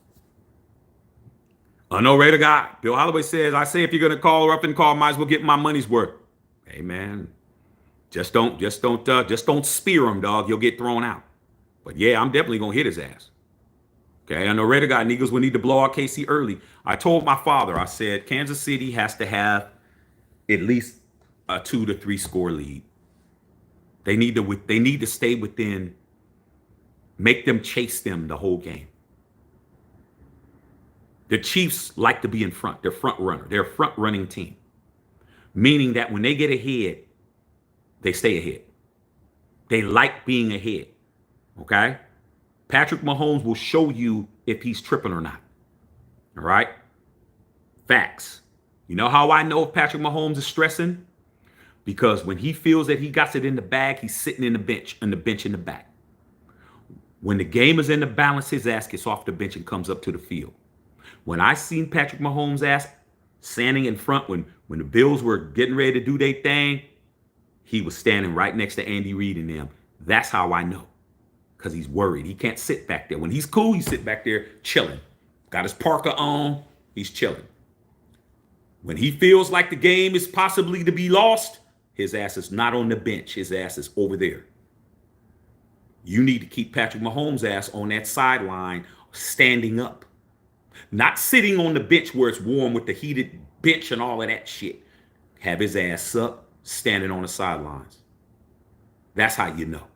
No Raider guy. Bill Holloway says, I say if you're going to call or up and call, might as well get my money's worth. Hey, man. Just don't spear him, dog. You'll get thrown out. But yeah, I'm definitely gonna hit his ass. Okay, I know Raider got Eagles. We need to blow out KC early. I told my father, I said Kansas City has to have at least a 2 to 3 score lead. They need to stay within. Make them chase them the whole game. The Chiefs like to be in front. They're front runner. They're a front running team, meaning that when they get ahead, they stay ahead. They like being ahead. Okay? Patrick Mahomes will show you if he's tripping or not. All right? Facts. You know how I know if Patrick Mahomes is stressing? Because when he feels that he got it in the bag, he's sitting in the bench in the back. When the game is in the balance, his ass gets off the bench and comes up to the field. When I seen Patrick Mahomes' ass standing in front when the Bills were getting ready to do their thing, he was standing right next to Andy Reid and them. That's how I know. Because he's worried. He can't sit back there. When he's cool, he sit back there chilling. Got his parka on. He's chilling. When he feels like the game is possibly to be lost, his ass is not on the bench. His ass is over there. You need to keep Patrick Mahomes' ass on that sideline, standing up. Not sitting on the bench where it's warm with the heated bench and all of that shit. Have his ass up, standing on the sidelines. That's how you know.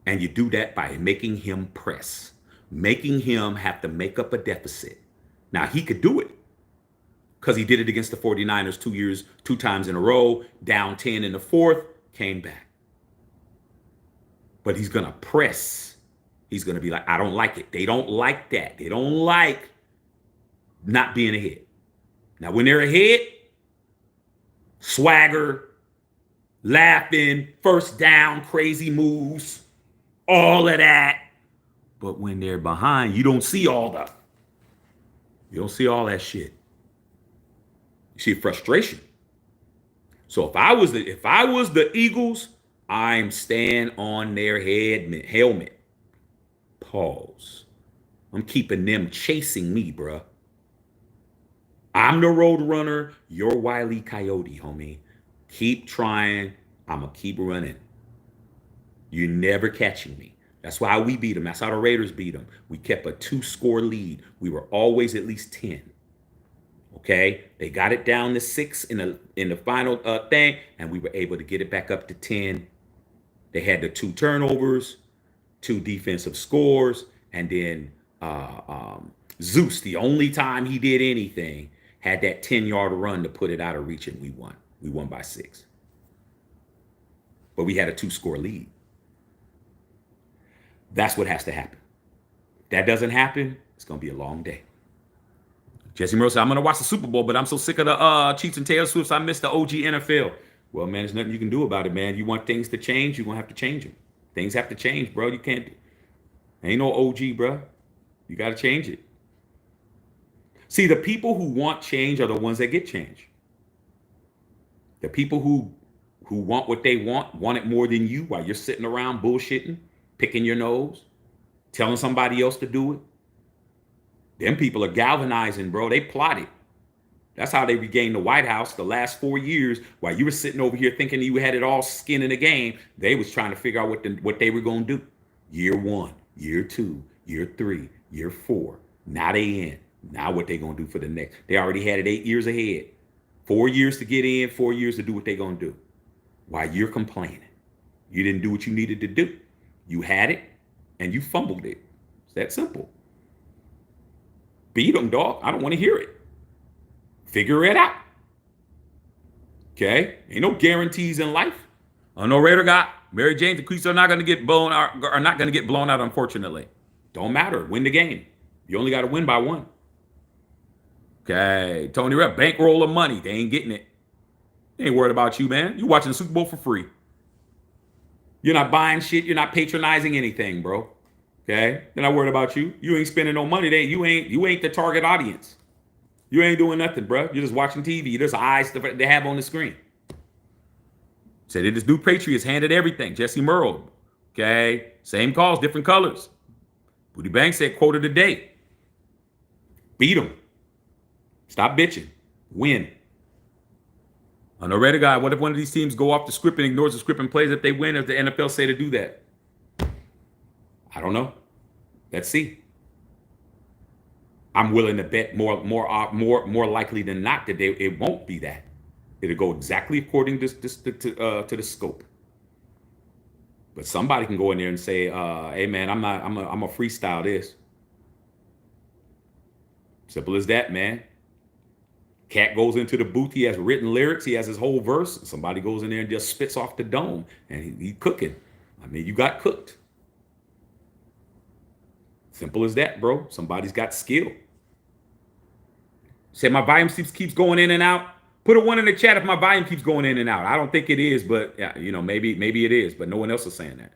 And you do that by making him press, making him have to make up a deficit. Now, he could do it because he did it against the 49ers 2 times in a row, down 10 in the fourth, came back. But he's going to press. He's going to be like, I don't like it. They don't like that. They don't like not being ahead. Now, when they're ahead, swagger, laughing, first down, crazy moves, all of that. But when they're behind, you don't see all that. You don't see all that shit. You see frustration. So if I was the Eagles, I'm staying on their helmet. Pause. I'm keeping them chasing me, bruh. I'm the road runner. You're Wile E. Coyote, homie. Keep trying. I'm going to keep running. You're never catching me. That's why we beat them. That's how the Raiders beat them. We kept a 2-score lead. We were always at least 10. Okay? They got it down to 6 in the final thing, and we were able to get it back up to 10. They had the 2 turnovers, 2 defensive scores, and then Zeus, the only time he did anything, had that 10-yard run to put it out of reach, and we won. We won by 6. But we had a 2-score lead. That's what has to happen. If that doesn't happen, it's going to be a long day. Jesse Merle said, I'm going to watch the Super Bowl, but I'm so sick of the Chiefs and Taylor Swift, I miss the OG NFL. Well, man, there's nothing you can do about it, man. You want things to change, you're going to have to change them. Things have to change, bro. You can't. Ain't no OG, bro. You got to change it. See, the people who want change are the ones that get change. The people who want what they want it more than you while you're sitting around bullshitting, picking your nose, telling somebody else to do it. Them people are galvanizing, bro. They plotted. That's how they regained the White House the last 4 years. While you were sitting over here thinking you had it all skin in the game, they was trying to figure out what they were going to do. Year 1, year 2, year 3, year 4. Now they in. Now what they going to do for the next? They already had it 8 years ahead. 4 years to get in, 4 years to do what they going to do. While you're complaining. You didn't do what you needed to do. You had it, and you fumbled it. It's that simple. Beat them, dog. I don't want to hear it. Figure it out. Okay? Ain't no guarantees in life. No Raider got Mary Jane. The Creeks are not going to get blown out. Are not going to get blown out. Unfortunately, don't matter. Win the game. You only got to win by 1. Okay, Tony Rep, bankroll of money. They ain't getting it. They ain't worried about you, man. You watching the Super Bowl for free. You're not buying shit. You're not patronizing anything, bro. Okay, they're not worried about you. You ain't spending no money. You ain't the target audience. You ain't doing nothing, bro. You're just watching TV. You're just eyes they have on the screen. Said it is new Patriots handed everything. Jesse Merle. Okay, same calls, different colors. Booty Bang said quote of the day. Beat them. Stop bitching. Win. On the Reddit guy, what if one of these teams go off the script and ignores the script and plays if they win, if the NFL say to do that? I don't know. Let's see. I'm willing to bet more likely than not that it won't be that. It'll go exactly according to the scope. But somebody can go in there and say, "Hey man, I'm a freestyle this." Simple as that, man. Cat goes into the booth. He has written lyrics. He has his whole verse. Somebody goes in there and just spits off the dome, and he's cooking. I mean, you got cooked. Simple as that, bro. Somebody's got skill. Say my volume keeps going in and out. Put a 1 in the chat if my volume keeps going in and out. I don't think it is, but yeah, maybe it is, but no one else is saying that.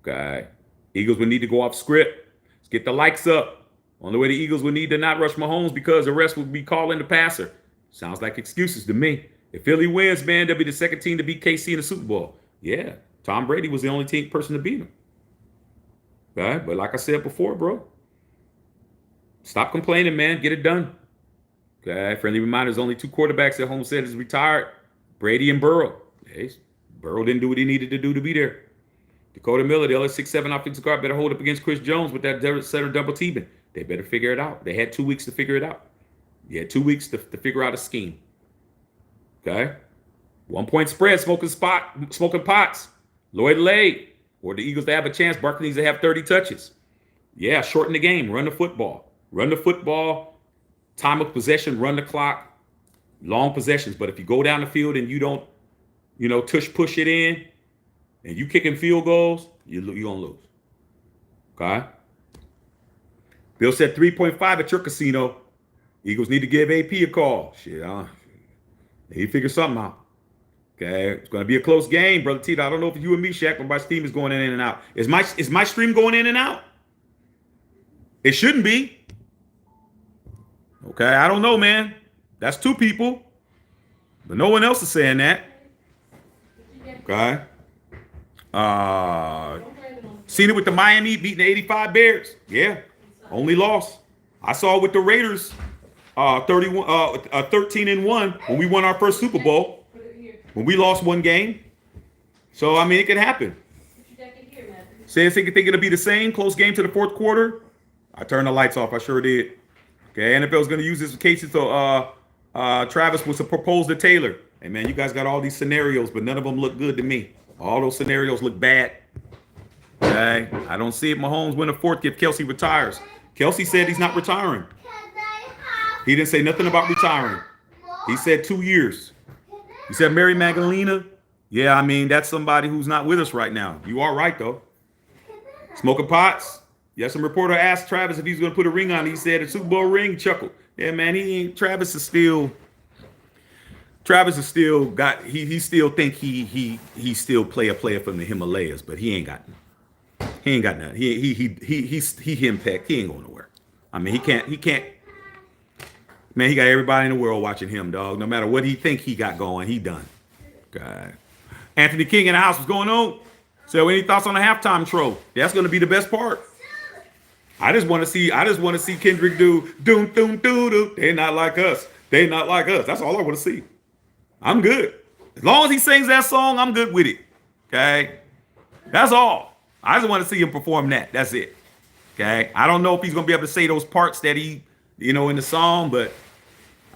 Okay. Eagles would need to go off script. Let's get the likes up. Only way the Eagles would need to not rush Mahomes because the rest would be calling the passer. Sounds like excuses to me. If Philly wins, man, they'll be the second team to beat KC in the Super Bowl. Yeah, Tom Brady was the only person to beat him. Okay, but like I said before, bro, stop complaining, man. Get it done. Okay, friendly reminder, there's only 2 quarterbacks that Holmes said is retired, Brady and Burrow. Hey, Burrow didn't do what he needed to do to be there. Dakota Miller, the other 6'7" offensive guard, better hold up against Chris Jones with that center double teaming. They better figure it out. They had 2 weeks to figure it out. You had 2 weeks to figure out a scheme. Okay? 1-point spread, smoking pots. Lloyd laid. Or the Eagles to have a chance, Barkley needs to have 30 touches. Yeah, shorten the game. Run the football. Run the football. Time of possession, run the clock. Long possessions. But if you go down the field and you don't, push it in, and you kicking field goals, you're going to lose. Okay? Bill said 3.5 at your casino. Eagles need to give AP a call. Shit, he figure something out. Okay, it's going to be a close game, Brother Tito. I don't know if you and me, Shaq, but my stream is going in and out. Is my stream going in and out? It shouldn't be. Okay, I don't know, man. That's 2 people. But no one else is saying that. Okay. Seen it with the Miami beating the 85 Bears. Yeah. Only loss. I saw it with the Raiders, 13-1 when we won our first Super Bowl. When we lost 1 game. So I mean, it could happen. Say think it'll be the same close game to the 4th quarter. I turned the lights off. I sure did. Okay, NFL's going to use this case. So Travis was to propose to Taylor. Hey man, you guys got all these scenarios, but none of them look good to me. All those scenarios look bad. Okay, I don't see it. Mahomes win a 4th if Kelsey retires. Kelsey said he's not retiring. He didn't say nothing about retiring. He said 2 years. He said Mary Magdalena. Yeah, I mean, that's somebody who's not with us right now. You are right, though. Smoking pots. Yeah, some reporter asked Travis if he's going to put a ring on. He said a Super Bowl ring. Chuckled. Yeah, man, Travis is still got, he still think he still play a player from the Himalayas, but he ain't got nothing. He ain't got nothing. He impact. He ain't going nowhere. I mean, he can't. Man, he got everybody in the world watching him, dog. No matter what he think he got going, he done. God. Anthony King in the house. What's going on? So, any thoughts on the halftime show? That's going to be the best part. I just want to see Kendrick do doom doom doo doo. They're not like us. They not like us. That's all I want to see. I'm good. As long as he sings that song, I'm good with it. Okay? That's all. I just want to see him perform that. That's it. Okay? I don't know if he's going to be able to say those parts that he, in the song, but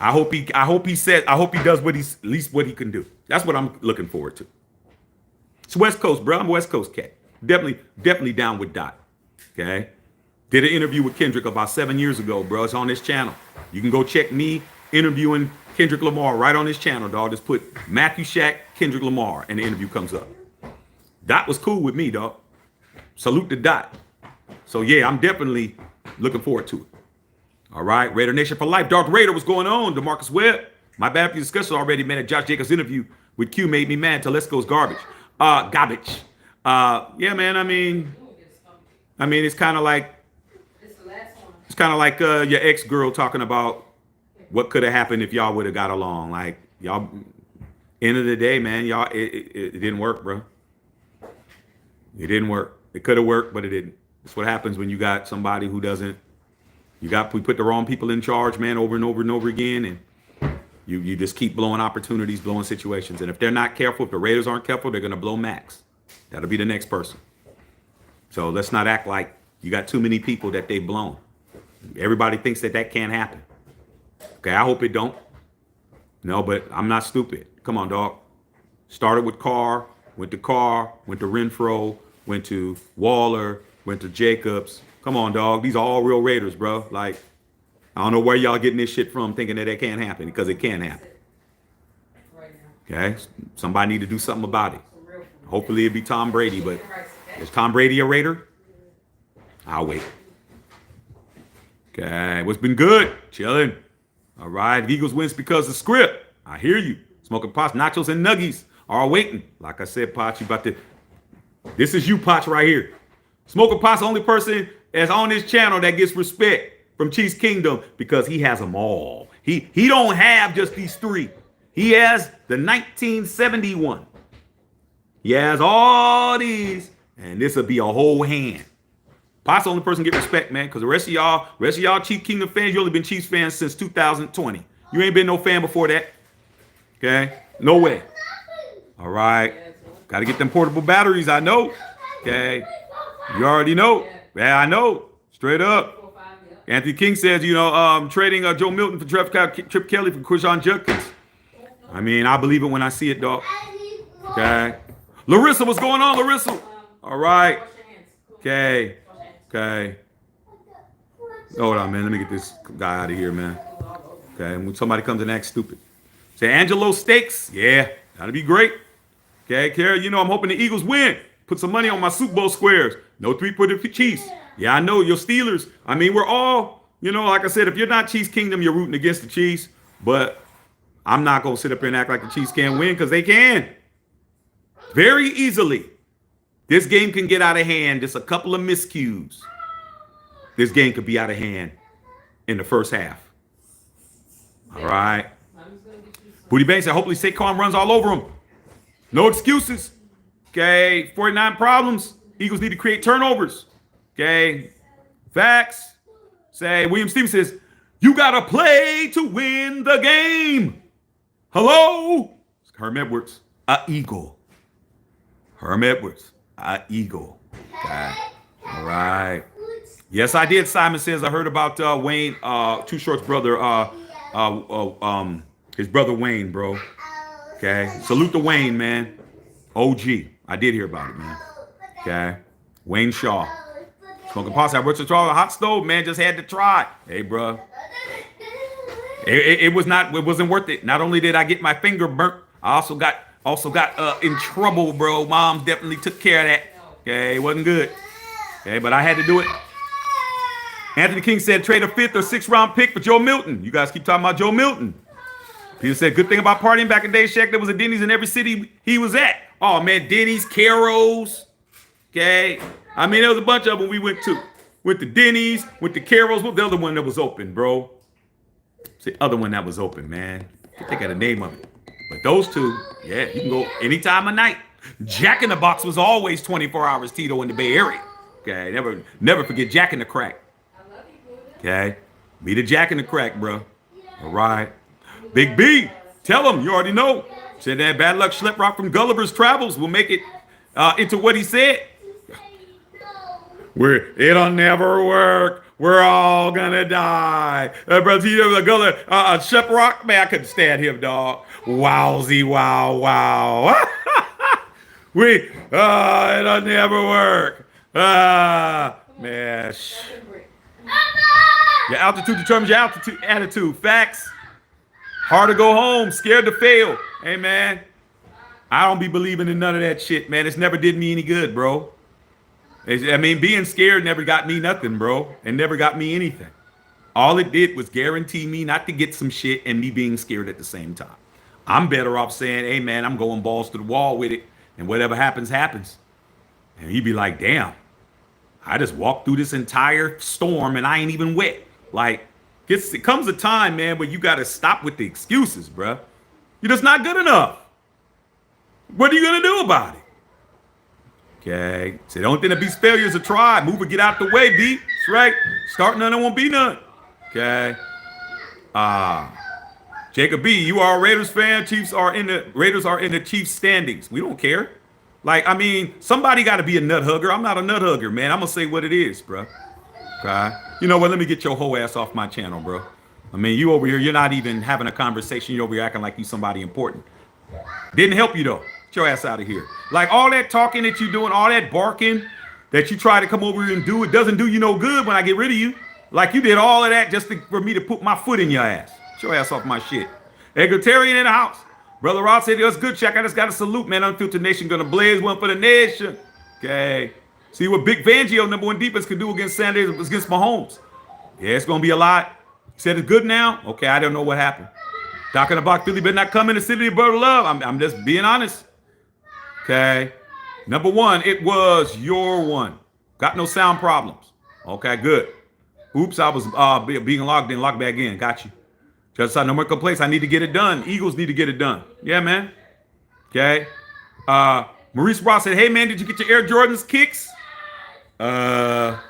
I hope he does at least what he can do. That's what I'm looking forward to. It's West Coast, bro. I'm a West Coast cat. Definitely down with Dot. Okay? Did an interview with Kendrick about 7 years ago, bro. It's on this channel. You can go check me interviewing Kendrick Lamar right on this channel, dog. Just put Matthew Shack, Kendrick Lamar, and the interview comes up. Dot was cool with me, dog. Salute to Dot. So yeah, I'm definitely looking forward to it. All right, Raider Nation for life. Darth Raider, what's going on? DeMarcus Webb. My bad if you discussed it already, man. Josh Jacobs' interview with Q made me mad. Telesco's garbage. Garbage. Yeah, man. I mean, it's kind of like your ex-girl talking about what could have happened if y'all would have got along. Like y'all, end of the day, man, y'all, it didn't work, bro. It didn't work. It could have worked, but it didn't. That's what happens when you got somebody who doesn't. We put the wrong people in charge, man, over and over and over again, and You just keep blowing opportunities, blowing situations. And if they're not careful, if the Raiders aren't careful, they're going to blow Max. That'll be the next person. So let's not act like you got too many people that they've blown. Everybody thinks that can't happen. Okay, I hope it don't. No, but I'm not stupid. Come on, dog. Started with Carr, went to Renfro, went to Waller, went to Jacobs. Come on, dog. These are all real Raiders, bro. Like, I don't know where y'all getting this shit from thinking that it can't happen, because it can happen. Okay? Somebody need to do something about it. Hopefully it'll be Tom Brady, but is Tom Brady a Raider? I'll wait. Okay, what's been good? Chilling. All right, the Eagles wins because of script. I hear you. Smoking pots, nachos, and nuggies are waiting. Like I said, Potts, you about to. This is you, Potts, right here. Smoking Potts, the only person that's on this channel that gets respect from Chiefs Kingdom, because he has them all. He don't have just these three. He has the 1971. He has all these, and this will be a whole hand. Potts the only person get respect, man, because the rest of y'all Chiefs Kingdom fans, you only been Chiefs fans since 2020. You ain't been no fan before that. Okay? No way. All right. Got to get them portable batteries, I know. Okay? You already know. Yeah, I know. Straight up. Anthony King says, trading Joe Milton for Trip Kelly for Quinshon Judkins. I mean, I believe it when I see it, dog. Okay? Larissa, what's going on, Larissa? All right. Okay. Okay. Hold on, man. Let me get this guy out of here, man. Okay. When somebody comes and acts stupid. Say Angelo Steaks. Yeah. That'd be great. Okay, Kara, I'm hoping the Eagles win. Put some money on my Super Bowl squares. No 3 for the Chiefs. Yeah, I know. Your Steelers. I mean, we're all, like I said, if you're not Chiefs Kingdom, you're rooting against the Chiefs. But I'm not going to sit up here and act like the Chiefs can't win, because they can. Very easily. This game can get out of hand. Just a couple of miscues. This game could be out of hand in the first half. All right. Booty Banks said, hopefully Saquon runs all over him. No excuses. Okay. 49 problems. Eagles need to create turnovers. Okay. Facts. Say, William Stevens says, you got to play to win the game. Hello? Herm Edwards, a Eagle. Herm Edwards. Eagle. Okay. All right. Yes, I did. Simon says I heard about Wayne, Too Short's brother, his brother Wayne, bro. Okay. Salute to Wayne, man. OG. I did hear about it, man. Okay. Wayne Shaw. Smoking pots. I worked with a hot stove, man. Just had to try. Hey, bro. It wasn't worth it. Not only did I get my finger burnt, I also got in trouble, bro. Mom definitely took care of that. Okay, it wasn't good. Okay, but I had to do it. Anthony King said trade a 5th or 6th round pick for Joe Milton. You guys keep talking about Joe Milton. Peter said good thing about partying back in the day, Shaq, there was a Denny's in every city he was at. Oh man, Denny's, Carol's. Okay, I mean there was a bunch of them we went to. Went to Denny's, went to Carol's. What the other one that was open, bro? It's the other one that was open, man. I think I got the name of it. But those two, yeah, you can go any time of night. Jack in the Box was always 24 hours, Tito, in the Bay Area. Okay, never forget Jack in the Crack. Okay, be the Jack in the Crack, bro. All right. Big B, tell him, you already know. Said that bad luck Schlep Rock from Gulliver's Travels will make it into what he said. It'll never work. We're all gonna die. Brother Tito, Gulliver, Schlep Rock, man, I couldn't stand him, dog. Wowsy, wow. It'll never work. Man. Your altitude determines your attitude. Facts. Hard to go home, scared to fail. Hey, man. I don't be believing in none of that shit, man. It's never did me any good, bro. Being scared never got me nothing, bro. And never got me anything. All it did was guarantee me not to get some shit and me being scared at the same time. I'm better off saying, hey, man, I'm going balls to the wall with it. And whatever happens, happens. And he'd be like, damn, I just walked through this entire storm and I ain't even wet. Like, it comes a time, man, where you got to stop with the excuses, bruh. You're just not good enough. What are you going to do about it? Okay. So the only thing that beats failure is a try. Move or get out the way, B. That's right. Start none, there won't be none. Okay. Jacob B, you are a Raiders fan. Raiders are in the Chiefs standings. We don't care. Like, I mean, somebody got to be a nut hugger. I'm not a nut hugger, man. I'm gonna say what it is, bro. Okay. You know what? Let me get your whole ass off my channel, bro. I mean, you over here, you're not even having a conversation. You're over here acting like you somebody important. Didn't help you though. Get your ass out of here. Like all that talking that you doing, all that barking that you try to come over here and do, it doesn't do you no good when I get rid of you. Like you did all of that just for me to put my foot in your ass. Get your ass off my shit. Egalitarian in the house. Brother Ross said it was good check. I just got to salute, man. Unfiltered Nation gonna blaze one for the nation. Okay. See what Big Fangio, number one defense, could do against Sanders, against Mahomes. Yeah, it's gonna be a lot. He said it's good now. Okay, I don't know what happened. Doc in the Box, Philly better not come in the city of brother love. I'm just being honest. Okay. Number one, it was your one. Got no sound problems. Okay, good. Oops, I was being logged in, logged back in. Got you. Just no more complaints. I need to get it done. Eagles need to get it done. Yeah, man. Okay. Maurice Ross said, hey, man, did you get your Air Jordans kicks? I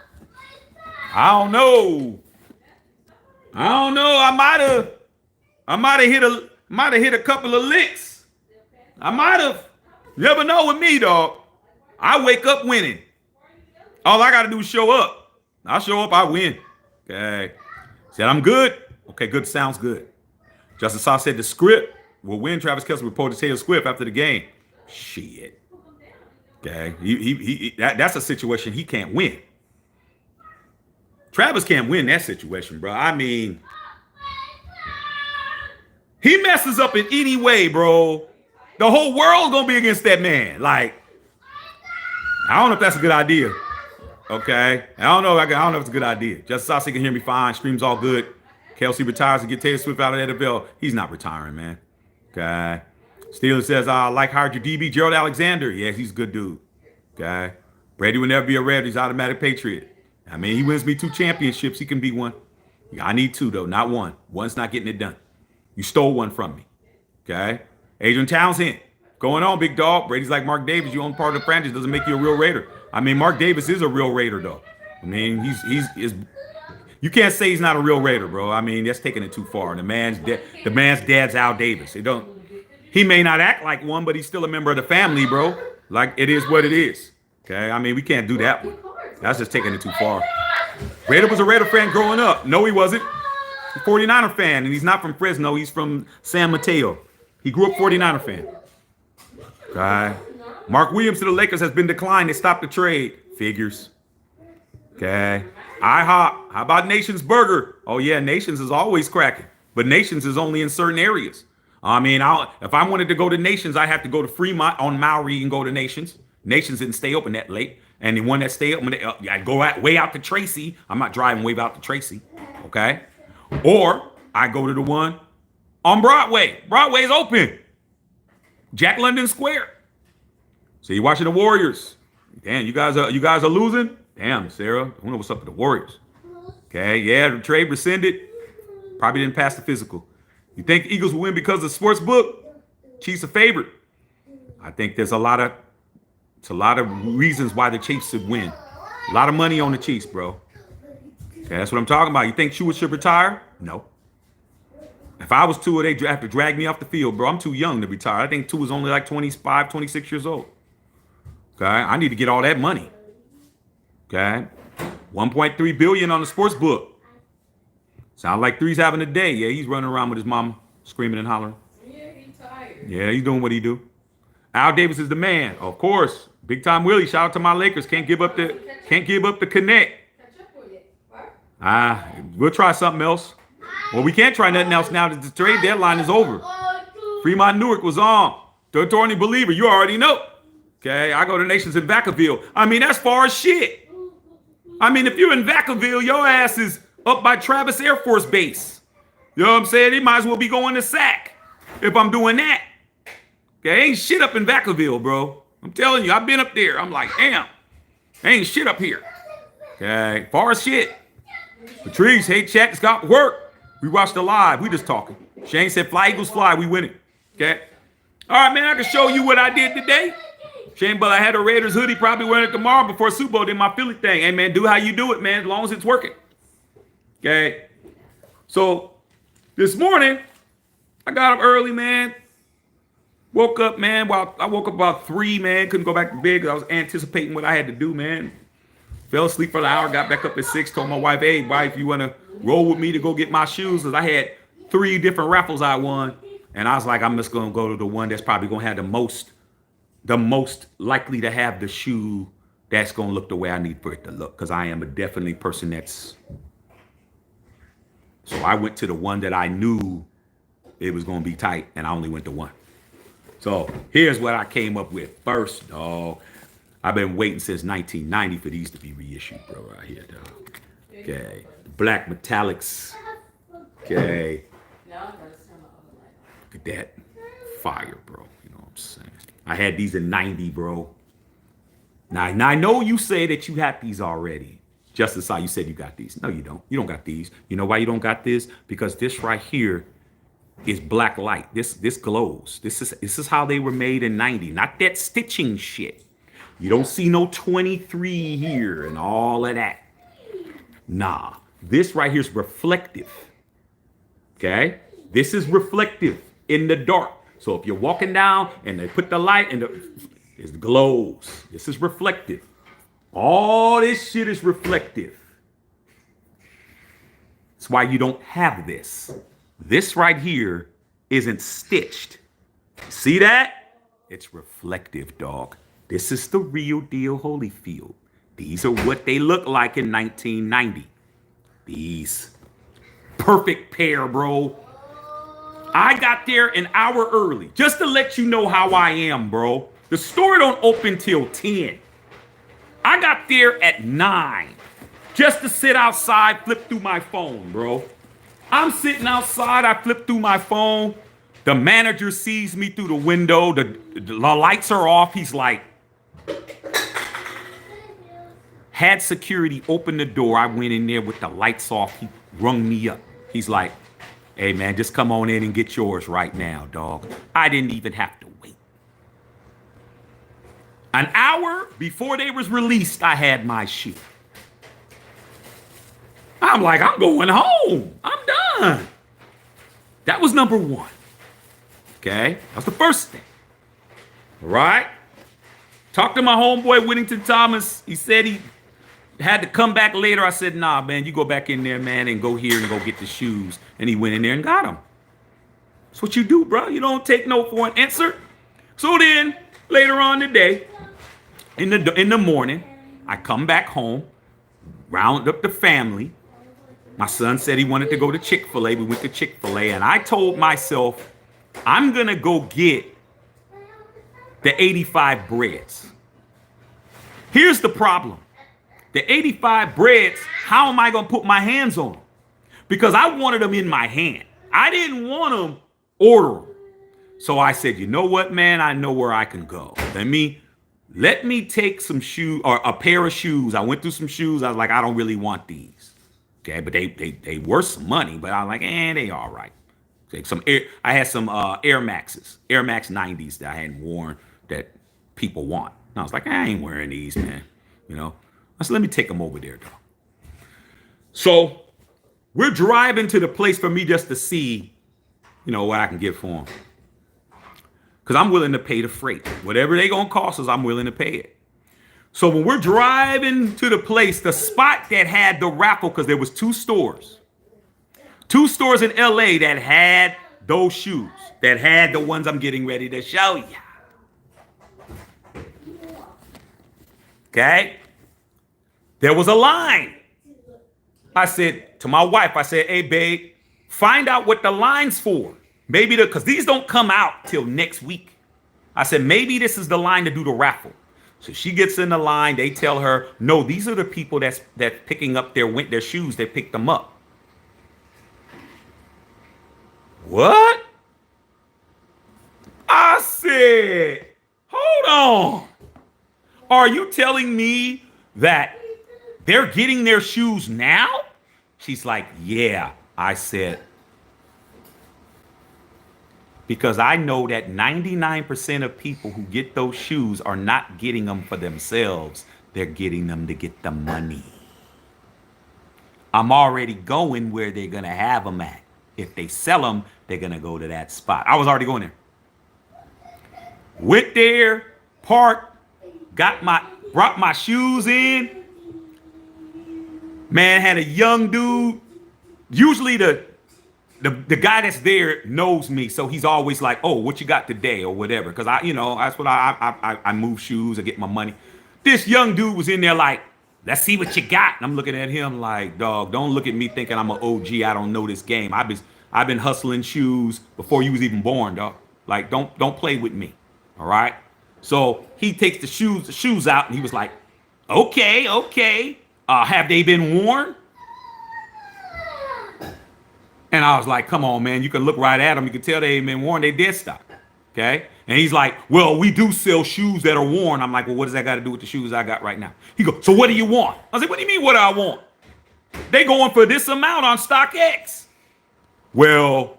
don't know. I might have hit a couple of licks. I might have. You never know with me, dog. I wake up winning. All I got to do is show up. I show up, I win. Okay. Said I'm good. Okay, good. Sounds good. Justin Saw said the script will win. Travis Kelce reported Taylor Swift after the game. Shit. Okay. That's a situation he can't win. Travis can't win that situation, bro. I mean, he messes up in any way, bro. The whole world gonna be against that man. Like, I don't know if that's a good idea. Okay, I don't know if it's a good idea. Just Saucy can hear me fine. Stream's all good. Kelce retires to get Taylor Swift out of the NFL. He's not retiring, man. Okay. Steelers says, I like hired your DB, Gerald Alexander. Yeah, he's a good dude. Okay. Brady will never be a Red. He's automatic Patriot. I mean, he wins me 2 championships. He can be one. I need 2, though, not 1. One's not getting it done. You stole 1 from me. Okay. Adrian Townsend. Going on, big dog. Brady's like Mark Davis. You own part of the franchise. Doesn't make you a real Raider. I mean, Mark Davis is a real Raider, though. I mean, he's you can't say he's not a real Raider, bro. I mean, that's taking it too far. The man's dad's Al Davis. He may not act like one, but he's still a member of the family, bro. Like, it is what it is. Okay? I mean, we can't do that one. That's just taking it too far. Raider was a Raider fan growing up. No, he wasn't. He's a 49er fan, and he's not from Fresno. He's from San Mateo. He grew up 49er fan. Okay. Mark Williams to the Lakers has been declined. They stopped the trade. Figures. Okay. IHOP. How about Nations Burger? Oh, yeah, Nations is always cracking. But Nations is only in certain areas. I mean, if I wanted to go to Nations, I have to go to Fremont on Maury and go to Nations. Nations didn't stay open that late. And the one that stayed open, I'd go way out to Tracy. I'm not driving way out to Tracy. Okay. Or I go to the one on Broadway. Broadway's open. Jack London Square. So you watching the Warriors. Damn, you guys are losing? Damn, Sarah. I don't know what's up with the Warriors. Okay, yeah, the trade rescinded. Probably didn't pass the physical. You think the Eagles will win because of the sports book? Chiefs a favorite. I think there's a lot of reasons why the Chiefs should win. A lot of money on the Chiefs, bro. Okay, that's what I'm talking about. You think Tua should retire? No. If I was Tua, they'd have to drag me off the field, bro. I'm too young to retire. I think Tua's only like 25, 26 years old. Okay, I need to get all that money. Okay, 1.3 billion on the sports book. Sound like Three's having a day. Yeah, he's running around with his mama, screaming and hollering. Yeah, he's tired. Yeah, he's doing what he do. Al Davis is the man, of course. Big time Willie. Shout out to my Lakers. Can't give up the connect. Catch up with it. We'll try something else. Well, we can't try nothing else now that the trade deadline is over. Fremont Newark was on. The attorney believer, you already know. Okay, I go to Nations in Vacaville. I mean, that's far as shit. I mean, if you're in Vacaville, your ass is up by Travis Air Force Base. You know what I'm saying? They might as well be going to SAC if I'm doing that. Okay, ain't shit up in Vacaville, bro. I'm telling you, I've been up there. I'm like, damn, ain't shit up here. Okay, far as shit. Patrice, hey, check, it's got work. We watched the live. We just talking. Shane said, fly, Eagles, fly. We winning. Okay. All right, man, I can show you what I did today. Shane, but I had a Raiders hoodie, probably wearing it tomorrow before Super Bowl. Did my Philly thing. Hey, man, do how you do it, man, as long as it's working. Okay. So this morning, I got up early, man. Woke up, man. Well, I woke up about 3, man. Couldn't go back to bed because I was anticipating what I had to do, man. Fell asleep for an hour, got back up at 6, told my wife, hey, wife, you want to roll with me to go get my shoes? Because I had 3 different raffles I won. And I was like, I'm just going to go to the one that's probably going to have the most likely to have the shoe that's going to look the way I need for it to look. Because I am a definitely person that's... So I went to the one that I knew it was going to be tight, and I only went to one. So here's what I came up with first, dog. I've been waiting since 1990 for these to be reissued, bro, right here, dog. Okay. Black metallics. Okay. Look at that. Fire, bro. You know what I'm saying? I had these in 90, bro. Now I know you say that you have these already. Justice, you said you got these. No, you don't. You don't got these. You know why you don't got this? Because this right here is black light. This glows. This is how they were made in 90. Not that stitching shit. You don't see no 23 here and all of that. Nah. This right here is reflective. Okay? This is reflective in the dark. So if you're walking down and they put the light and it glows. This is reflective. All this shit is reflective. That's why you don't have this. This right here isn't stitched. See that? It's reflective, dog. This is the real deal Holyfield. These are what they look like in 1990. These. Perfect pair, bro. I got there an hour early just to let you know how I am, bro. The store don't open till 10. I got there at 9 just to sit outside, flip through my phone, bro. I'm sitting outside, I flip through my phone. The manager sees me through the window. The lights are off. He's like, had security open the door. I went in there with the lights off. He rung me up. He's like, hey, man, just come on in and get yours right now, dog. I didn't even have to wait. An hour before they was released, I had my shoe. I'm like, I'm going home. I'm done. That was number 1. Okay? That's the first thing. All right? Talked to my homeboy, Whittington Thomas. He said he had to come back later. I said, nah, man, you go back in there, man, and go here and go get the shoes. And he went in there and got them. That's what you do, bro. You don't take no for an answer. So then, later on today, in the morning, I come back home, round up the family. My son said he wanted to go to Chick-fil-A. We went to Chick-fil-A, and I told myself, I'm going to go get the 85 breads. Here's the problem. The 85 breads, how am I going to put my hands on them? Because I wanted them in my hand. I didn't want them order them. So I said, you know what, man? I know where I can go. Let me take some shoes or a pair of shoes. I went through some shoes. I was like, I don't really want these. Okay, but they worth some money, but I'm like, they all right. Okay, I had some Air Maxes, Air Max 90s that I hadn't worn that people want. And I was like, I ain't wearing these, man. You know, I said, let me take them over there, though. So we're driving to the place for me just to see, you know, what I can get for them. Because I'm willing to pay the freight. Whatever they gonna cost us, I'm willing to pay it. So when we're driving to the place, the spot that had the raffle, because there was 2 stores. 2 stores in LA that had those shoes, that had the ones I'm getting ready to show you. Okay? There was a line. I said to my wife, I said, hey, babe, find out what the line's for. Maybe because these don't come out till next week. I said, maybe this is the line to do the raffle. So she gets in the line. They tell her, no, these are the people that's picking up their shoes. They picked them up. What? I said, hold on. Are you telling me that they're getting their shoes now? She's like, yeah. I said, because I know that 99% of people who get those shoes are not getting them for themselves. They're getting them to get the money. I'm already going where they're going to have them at. If they sell them, they're going to go to that spot. I was already going there. Went there, parked, brought my shoes in. Man, had a young dude. Usually the guy that's there knows me, so he's always like, "Oh, what you got today?" or whatever. Because that's what I move shoes, I get my money. This young dude was in there like, "Let's see what you got." And I'm looking at him like, "Dog, don't look at me thinking I'm an OG. I don't know this game. I've been hustling shoes before you was even born, dog. Like, don't play with me, all right?" So he takes the shoes out, and he was like, "Okay. Have they been worn?" And I was like, "Come on, man. You can look right at them. You can tell they ain't been worn. They dead stock." Okay. And he's like, "Well, we do sell shoes that are worn." I'm like, "Well, what does that got to do with the shoes I got right now?" He goes, "So what do you want?" I was like, "What do you mean, what do I want? They going for this amount on StockX." "Well,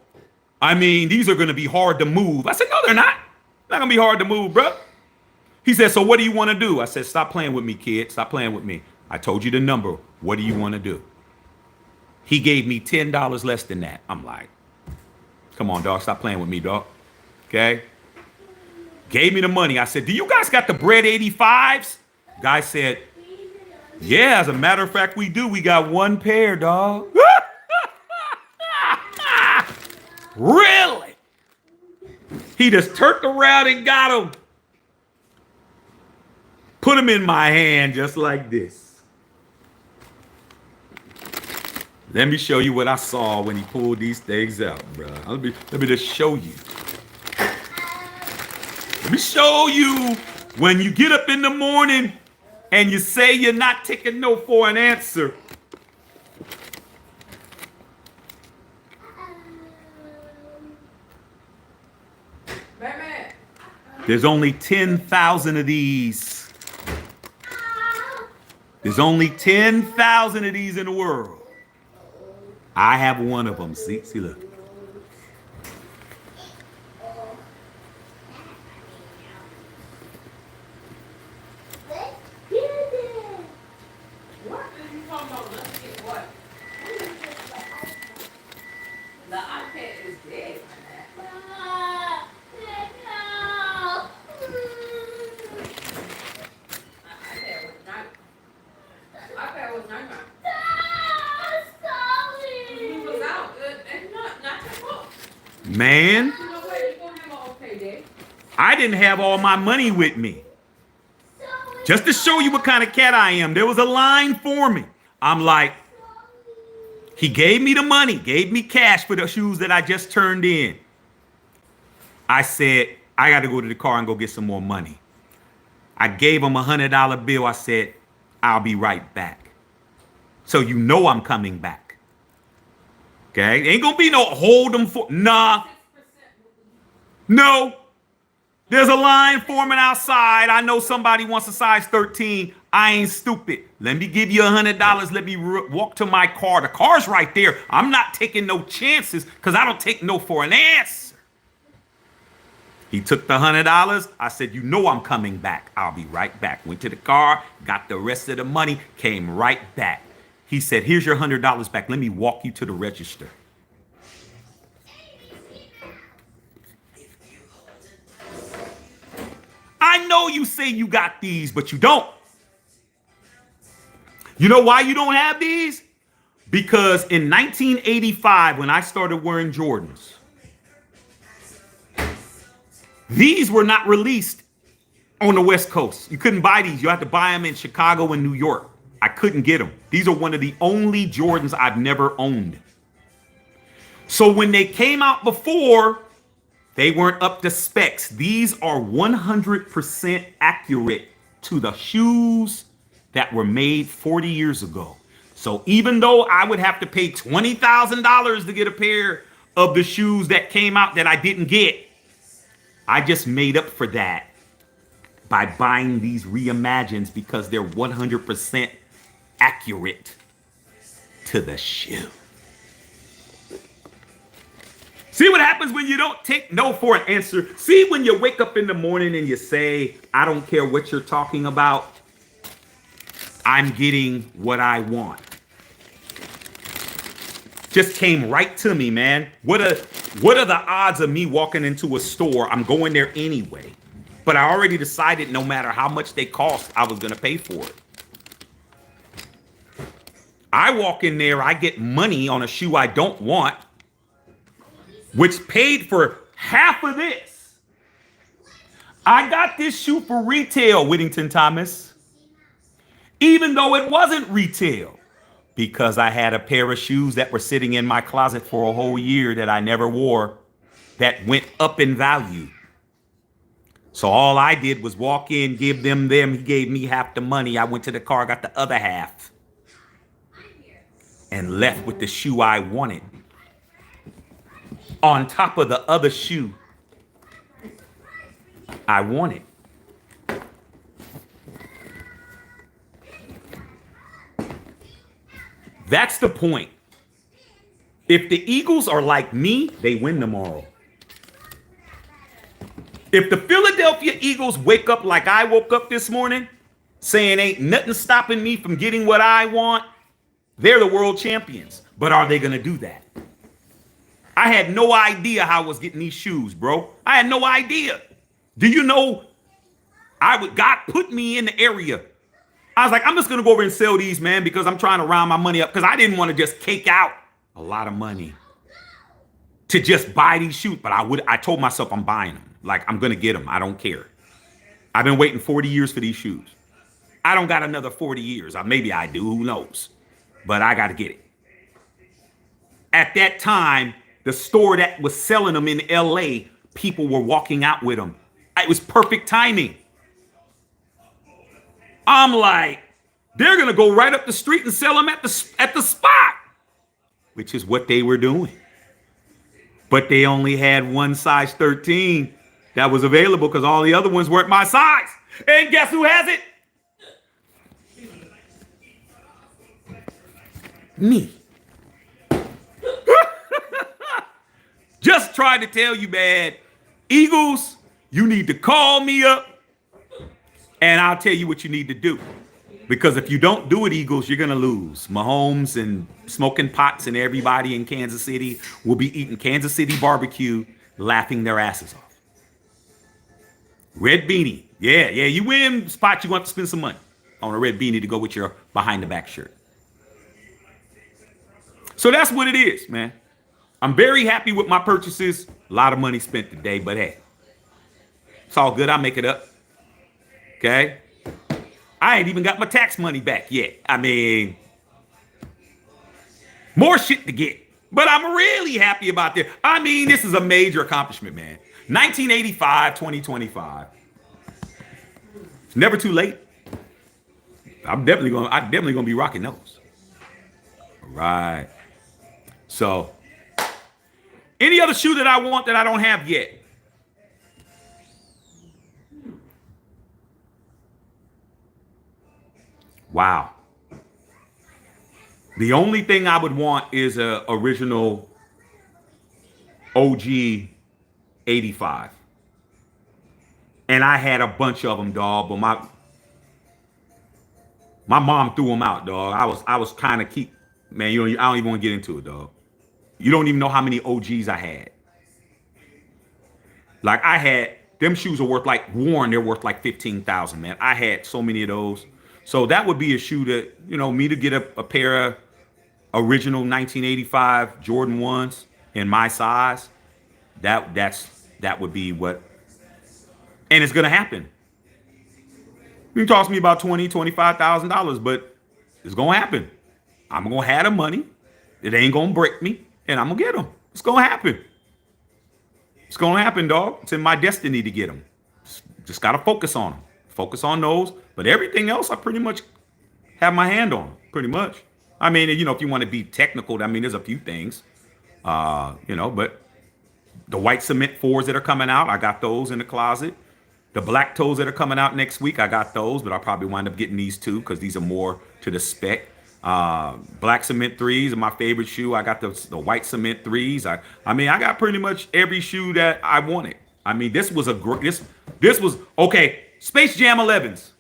I mean, these are going to be hard to move." I said, "No, they're not. Not going to be hard to move, bro." He said, "So what do you want to do?" I said, "Stop playing with me, kid. Stop playing with me. I told you the number. What do you want to do?" He gave me $10 less than that. I'm like, "Come on, dog. Stop playing with me, dog." Okay. Gave me the money. I said, "Do you guys got the Bread 85s? Guy said, "Yeah, as a matter of fact, we do. We got one pair, dog." Really? He just turned around and got them. Put them in my hand just like this. Let me show you what I saw when he pulled these things out, bro. Let me just show you. Let me show you when you get up in the morning and you say you're not taking no for an answer. Batman. There's only 10,000 of these. There's only 10,000 of these in the world. I have one of them. See, look. What are you talking about? Let's get what? The iPad is dead. iPad was nice. He was out. And not your fault. Man, You know what? You're gonna have an okay day. I didn't have all my money with me. Just to show you what kind of cat I am, there was a line for me. I'm like, he gave me the money, gave me cash for the shoes that I just turned in. I said, I got to go to the car and go get some more money. I gave him $100 bill. I said, "I'll be right back." So you know I'm coming back. Okay? Ain't gonna be no hold them for, nah. No. There's a line forming outside. I know somebody wants a size 13. I ain't stupid. Let me give you $100. Let me walk to my car. The car's right there. I'm not taking no chances because I don't take no for an answer. He took the $100. I said, "You know I'm coming back. I'll be right back." Went to the car, got the rest of the money, came right back. He said, "Here's your $100 back. Let me walk you to the register." I know you say you got these, but you don't. You know why you don't have these? Because in 1985, when I started wearing Jordans, these were not released on the West Coast. You couldn't buy these. You had to buy them in Chicago and New York. I couldn't get them. These are one of the only Jordans I've never owned. So when they came out before, they weren't up to specs. These are 100% accurate to the shoes that were made 40 years ago. So even though I would have to pay $20,000 to get a pair of the shoes that came out that I didn't get, I just made up for that by buying these reimagines because they're 100% accurate to the shoe. See what happens when you don't take no for an answer? See when you wake up in the morning and you say, "I don't care what you're talking about. I'm getting what I want." Just came right to me, man. What are the odds of me walking into a store? I'm going there anyway. But I already decided no matter how much they cost, I was going to pay for it. I walk in there, I get money on a shoe I don't want, which paid for half of this. I got this shoe for retail, Whittington Thomas, even though it wasn't retail, because I had a pair of shoes that were sitting in my closet for a whole year that I never wore that went up in value. So all I did was walk in, give them. He gave me half the money. I went to the car, got the other half, and left with the shoe I wanted on top of the other shoe I wanted. That's the point. If the Eagles are like me, they win tomorrow. If the Philadelphia Eagles wake up like I woke up this morning, saying ain't nothing stopping me from getting what I want, they're the world champions. But are they going to do that? I had no idea how I was getting these shoes, bro. I had no idea. Do you know God put me in the area. I was like, I'm just going to go over and sell these, man, because I'm trying to round my money up because I didn't want to just cake out a lot of money to just buy these shoes. But I told myself I'm buying them. Like, I'm going to get them. I don't care. I've been waiting 40 years for these shoes. I don't got another 40 years. Maybe I do. Who knows? But I got to get it. At that time, the store that was selling them in LA, people were walking out with them. It was perfect timing. I'm like, they're going to go right up the street and sell them at the spot, which is what they were doing. But they only had one size 13 that was available because all the other ones weren't my size. And guess who has it? Me. Just tried to tell you, man, Eagles, you need to call me up and I'll tell you what you need to do. Because if you don't do it, Eagles, you're going to lose. Mahomes and Smoking Pots and everybody in Kansas City will be eating Kansas City barbecue, laughing their asses off. Red beanie. Yeah, you win spot, you want to spend some money on a red beanie to go with your behind the back shirt. So that's what it is, man. I'm very happy with my purchases. A lot of money spent today, but hey, it's all good. I'll make it up. Okay? I ain't even got my tax money back yet. I mean, more shit to get. But I'm really happy about this. I mean, this is a major accomplishment, man. 1985, 2025. It's never too late. I'm definitely gonna be rocking those. All right. So, any other shoe that I want that I don't have yet? Wow. The only thing I would want is a original OG 85. And I had a bunch of them, dog, but my mom threw them out, dog. I was kind of man, I don't even want to get into it, dog. You don't even know how many OGs I had. Like, I had, them shoes are worth, like, worn, they're worth like 15,000, man. I had so many of those. So that would be a shoe that, me to get a pair of original 1985 Jordan 1s in my size, that would be what, and it's going to happen. You can toss me about $25,000, but it's going to happen. I'm going to have the money. It ain't going to break me, and I'm going to get them. It's going to happen. It's going to happen, dog. It's in my destiny to get them. Just got to focus on them. Focus on those. But everything else, I pretty much have my hand on, pretty much. I mean, if you want to be technical, I mean, there's a few things, but the white cement 4s that are coming out, I got those in the closet. The black toes that are coming out next week, I got those, but I'll probably wind up getting these too because these are more to the spec. Black cement 3s are my favorite shoe. I got the white cement 3s. I mean, I got pretty much every shoe that I wanted. I mean, this was okay. Space Jam 11s.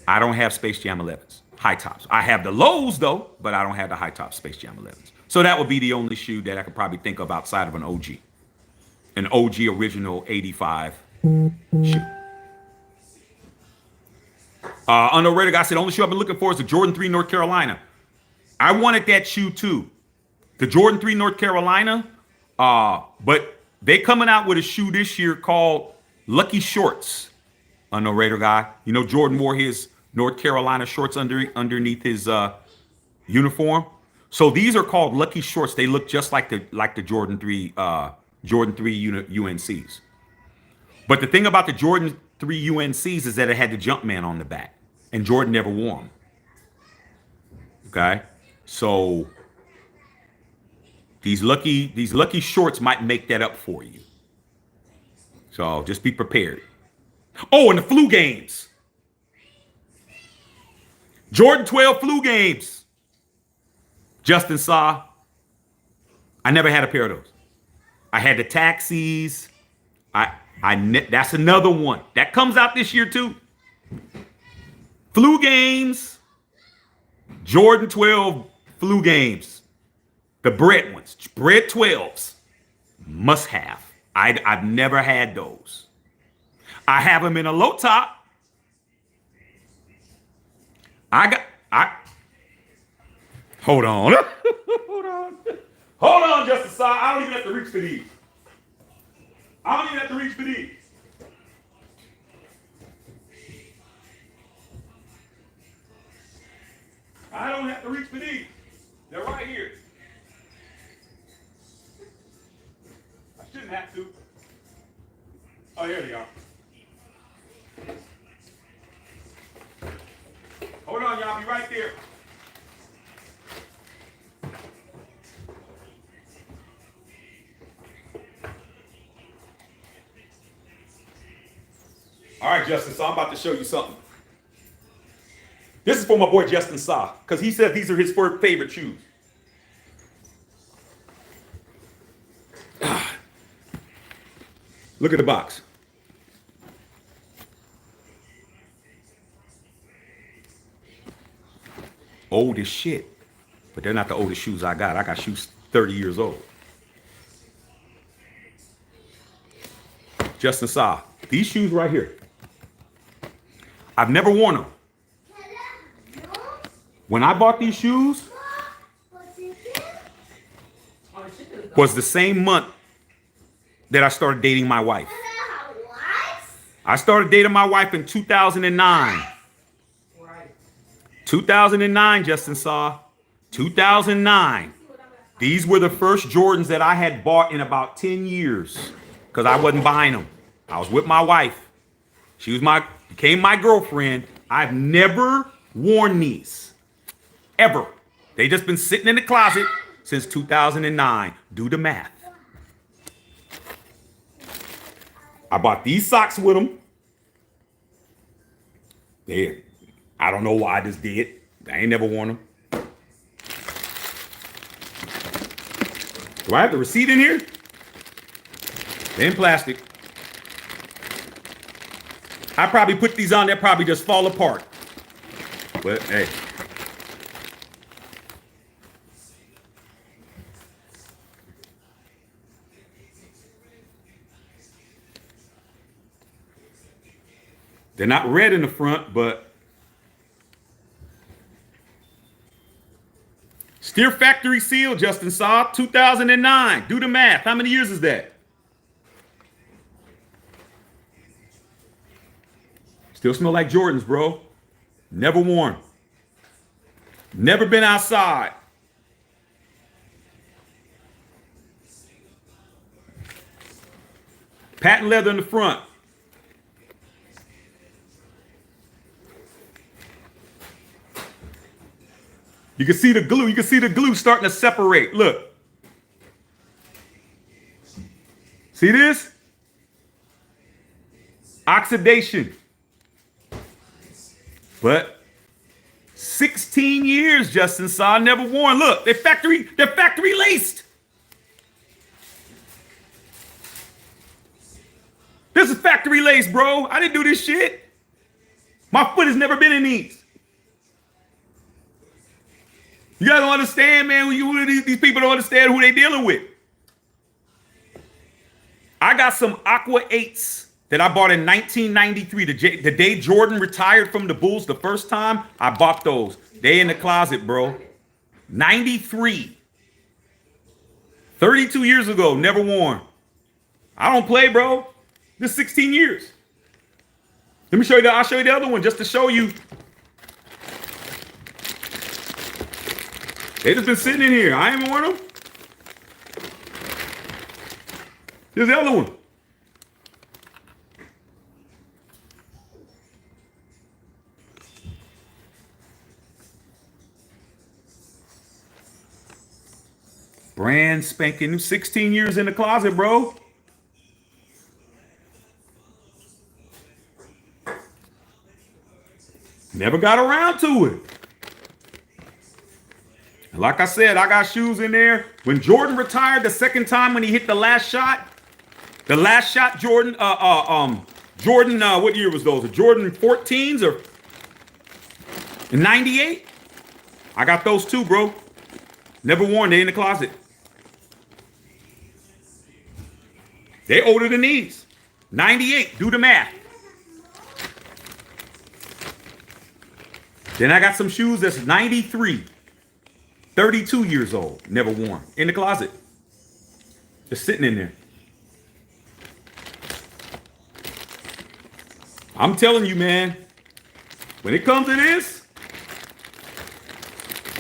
I don't have Space Jam 11s. high tops. I have the lows though, but I don't have the high top Space Jam 11s. So that would be the only shoe that I could probably think of outside of an OG original 85 shoe. Underrated guy said, only shoe I've been looking for is the Jordan 3 North Carolina. I wanted that shoe too. The Jordan 3 North Carolina, but they coming out with a shoe this year called Lucky Shorts. Underrated guy. You know, Jordan wore his North Carolina shorts underneath his uniform. So these are called Lucky Shorts. They look just like the Jordan 3 UNCs. But the thing about the Jordan 3 UNCs is that it had the Jumpman on the back, and Jordan never wore them. Okay, so these lucky shorts might make that up for you. So just be prepared. Oh, and the flu games. Jordan 12 flu games. Justin saw. I never had a pair of those. I had the taxis. That's another one that comes out this year too. Flu games. Jordan 12 flu games. The bread ones. Bread 12s. Must have. I've never had those. I have them in a low top. Hold on. Hold on, Justin Saw. I don't even have to reach for these. I don't even have to reach for these. I don't have to reach for these. They're right here. I shouldn't have to. Oh, here they are. Hold on, y'all. Be right there. All right, Justin, so I'm about to show you something. This is for my boy Justin Saw, because he said these are his favorite shoes. Look at the box. Old as shit. But they're not the oldest shoes I got. I got shoes 30 years old. Justin Saw. These shoes right here. I've never worn them. When I bought these shoes, was the same month that I started dating my wife. I started dating my wife in 2009. 2009, Justin Saw. 2009. These were the first Jordans that I had bought in about 10 years because I wasn't buying them. I was with my wife. She became my girlfriend. I've never worn these. Ever. They just been sitting in the closet since 2009. Do the math. I bought these socks with them. I don't know why I just did. I ain't never worn them. Do I have the receipt in here? They're in plastic. I probably put these on, they'll probably just fall apart. But hey. They're not red in the front, but Steer factory seal, Justin Saw, 2009. Do the math. How many years is that? Still smell like Jordans, bro. Never worn. Never been outside. Patent leather in the front. You can see the glue. You can see the glue starting to separate. Look. See this? Oxidation. But 16 years, Justin Saw, never worn. Look, they're factory laced. This is factory lace, bro. I didn't do this shit. My foot has never been in these. You guys don't understand, man. These people don't understand who they dealing with. I got some Aqua 8s that I bought in 1993. The day Jordan retired from the Bulls the first time, I bought those. They in the closet, bro. 93. 32 years ago, never worn. I don't play, bro. This 16 years. Let me show you I'll show you the other one just to show you. They just been sitting in here. I ain't worn them. Here's the other one. Brand spanking new, 16 years in the closet, bro. Never got around to it. And like I said, I got shoes in there. When Jordan retired the second time when he hit the last shot Jordan, Jordan, what year was those? The Jordan 14s or in 98? I got those too, bro. Never worn, they in the closet. They older than these. 98, do the math. Then I got some shoes that's 93, 32 years old, never worn, in the closet. Just sitting in there. I'm telling you, man, when it comes to this,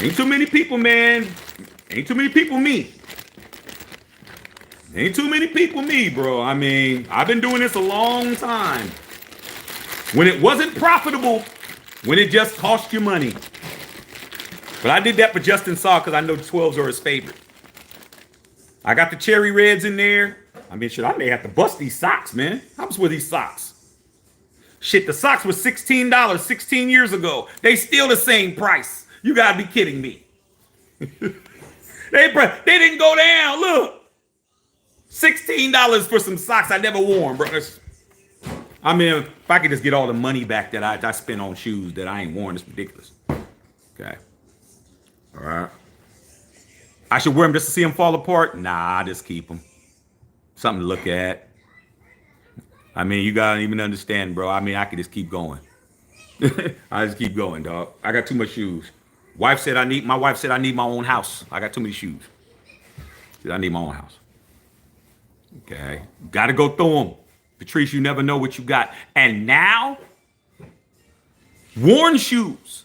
ain't too many people, man. Ain't too many people me. Ain't too many people me, bro. I mean, I've been doing this a long time. When it wasn't profitable, when it just cost you money. But I did that for Justin Saw because I know the 12s are his favorite. I got the cherry reds in there. I mean, shit, I may have to bust these socks, man. How much were these socks? Shit, the socks were $16 16 years ago. They still the same price. You gotta be kidding me. They didn't go down. Look. $16 for some socks I never worn, bro. I mean, if I could just get all the money back that I spent on shoes that I ain't worn, it's ridiculous. Okay. All right. I should wear them just to see them fall apart? Nah, I just keep them. Something to look at. I mean, you gotta even understand, bro. I mean, I could just keep going. I just keep going, dog. I got too much shoes. My wife said I need my own house. I got too many shoes. Said I need my own house. Okay. Gotta go through them. Patrice, you never know what you got. And now, worn shoes.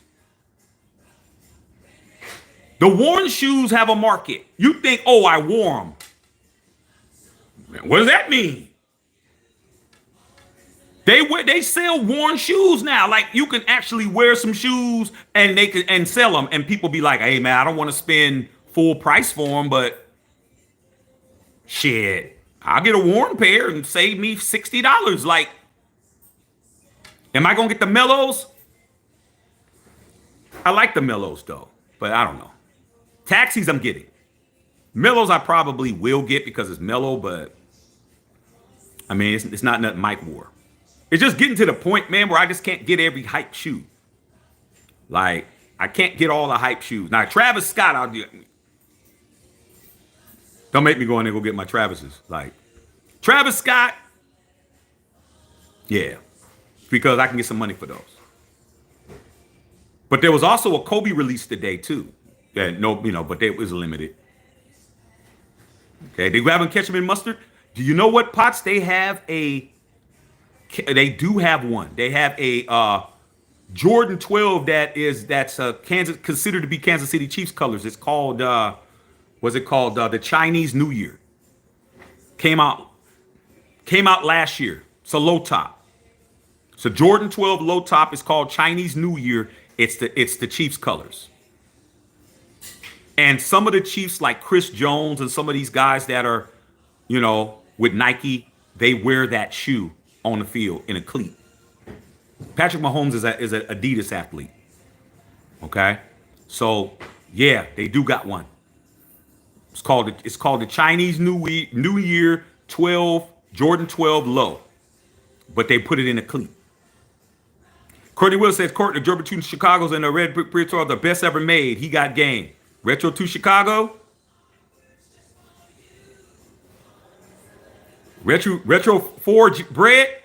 The worn shoes have a market. You think, oh, I wore them. Man, what does that mean? They sell worn shoes now. Like you can actually wear some shoes and they can and sell them, and people be like, "Hey man, I don't want to spend full price for them, but shit, I'll get a worn pair and save me $60." Like, am I gonna get the Mellows? I like the Mellows though, but I don't know. Taxis I'm getting. Mellows I probably will get because it's mellow, but I mean it's not nothing Mike wore. It's just getting to the point, man, where I just can't get every hype shoe. Like, I can't get all the hype shoes. Now, Travis Scott, I'll do. Don't make me go in there and go get my Travises. Like, Travis Scott, yeah, because I can get some money for those. But there was also a Kobe release today, too. Yeah, no, but it was limited. Okay, they grab and catch them in mustard. Do you know what, Potts? They do have one. They have a Jordan 12 that's considered to be Kansas City Chiefs colors. It's called the Chinese New Year. Came out last year. It's a low top. So Jordan 12 low top is called Chinese New Year. It's the Chiefs colors. And some of the Chiefs like Chris Jones and some of these guys that are, with Nike, they wear that shoe on the field in a cleat. Patrick Mahomes is an Adidas athlete. Okay? So, yeah, they do got one. It's called the Chinese New Year 12, Jordan 12 low. But they put it in a cleat. Courtney Will says, the Jordan 2 Chicago's and the Red Brick Bridge are the best ever made. He got game. Retro to Chicago. Retro Forge bread.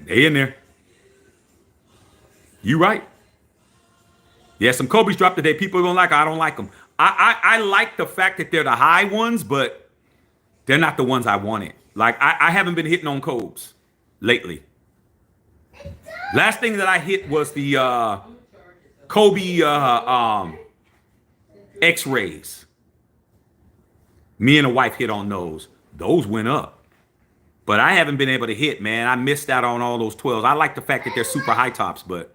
They in there. You right. Yeah, some Kobe's dropped today. People don't like. I don't like them. I like the fact that they're the high ones, but they're not the ones I wanted. Like I haven't been hitting on Kobe's lately. Last thing that I hit was the Kobe X-rays. Me and the wife hit on those. Those went up. But I haven't been able to hit, man. I missed out on all those 12s. I like the fact that they're super high tops, but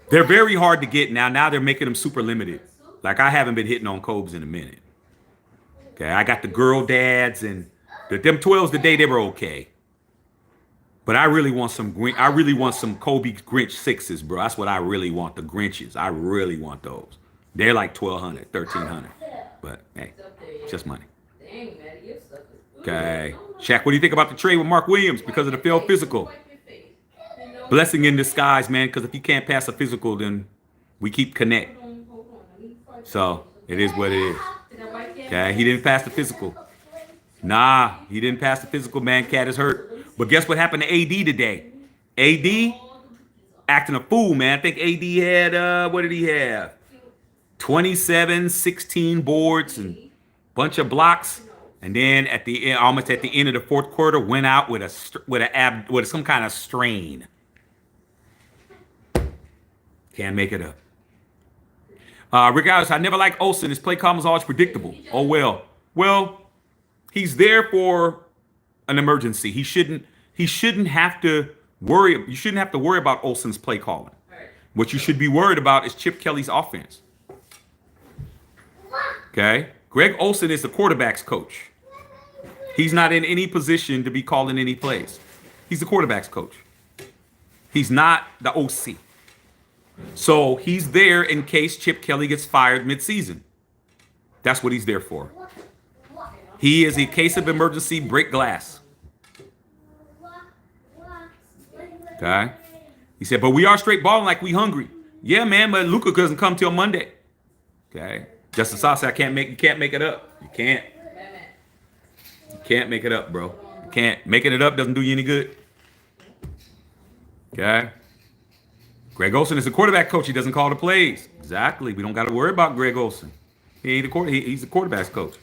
they're very hard to get now. Now they're making them super limited. Like I haven't been hitting on Kobe's in a minute. Okay, I got the girl dads and them 12s today, they were okay. But I really want some green. I really want some Kobe Grinch 6s, bro. That's what I really want. The Grinches. I really want those. They're like 1,200, 1,300. But hey, just money. Okay. Shaq, what do you think about the trade with Mark Williams because of the failed physical? Blessing in disguise, man, because if you can't pass a physical, then we keep connect. So it is what it is. Okay, he didn't pass the physical. Nah, he didn't pass the physical, man. Cat is hurt. But guess what happened to AD today? AD acting a fool, man. I think AD had, what did he have? 27, 16 boards and bunch of blocks. And then at the end, almost at the end of the fourth quarter, went out with some kind of strain. Can't make it up. Regardless, I never liked Olsen. His play calling was always predictable. Oh well. Well, he's there for an emergency. He shouldn't have to worry. You shouldn't have to worry about Olsen's play calling. What you should be worried about is Chip Kelly's offense. Okay? Greg Olsen is the quarterback's coach. He's not in any position to be calling any plays. He's the quarterback's coach. He's not the OC. So he's there in case Chip Kelly gets fired midseason. That's what he's there for. He is a case of emergency, break glass. Okay? He said, but we are straight balling like we hungry. Yeah, man, but Luka doesn't come till Monday. Okay? Justin Sauce said, you can't make it up. You can't. You can't make it up, bro. You can't. Making it up doesn't do you any good. Okay? Greg Olsen is the quarterback coach. He doesn't call the plays. Exactly. We don't got to worry about Greg Olsen. He's the quarterback's coach.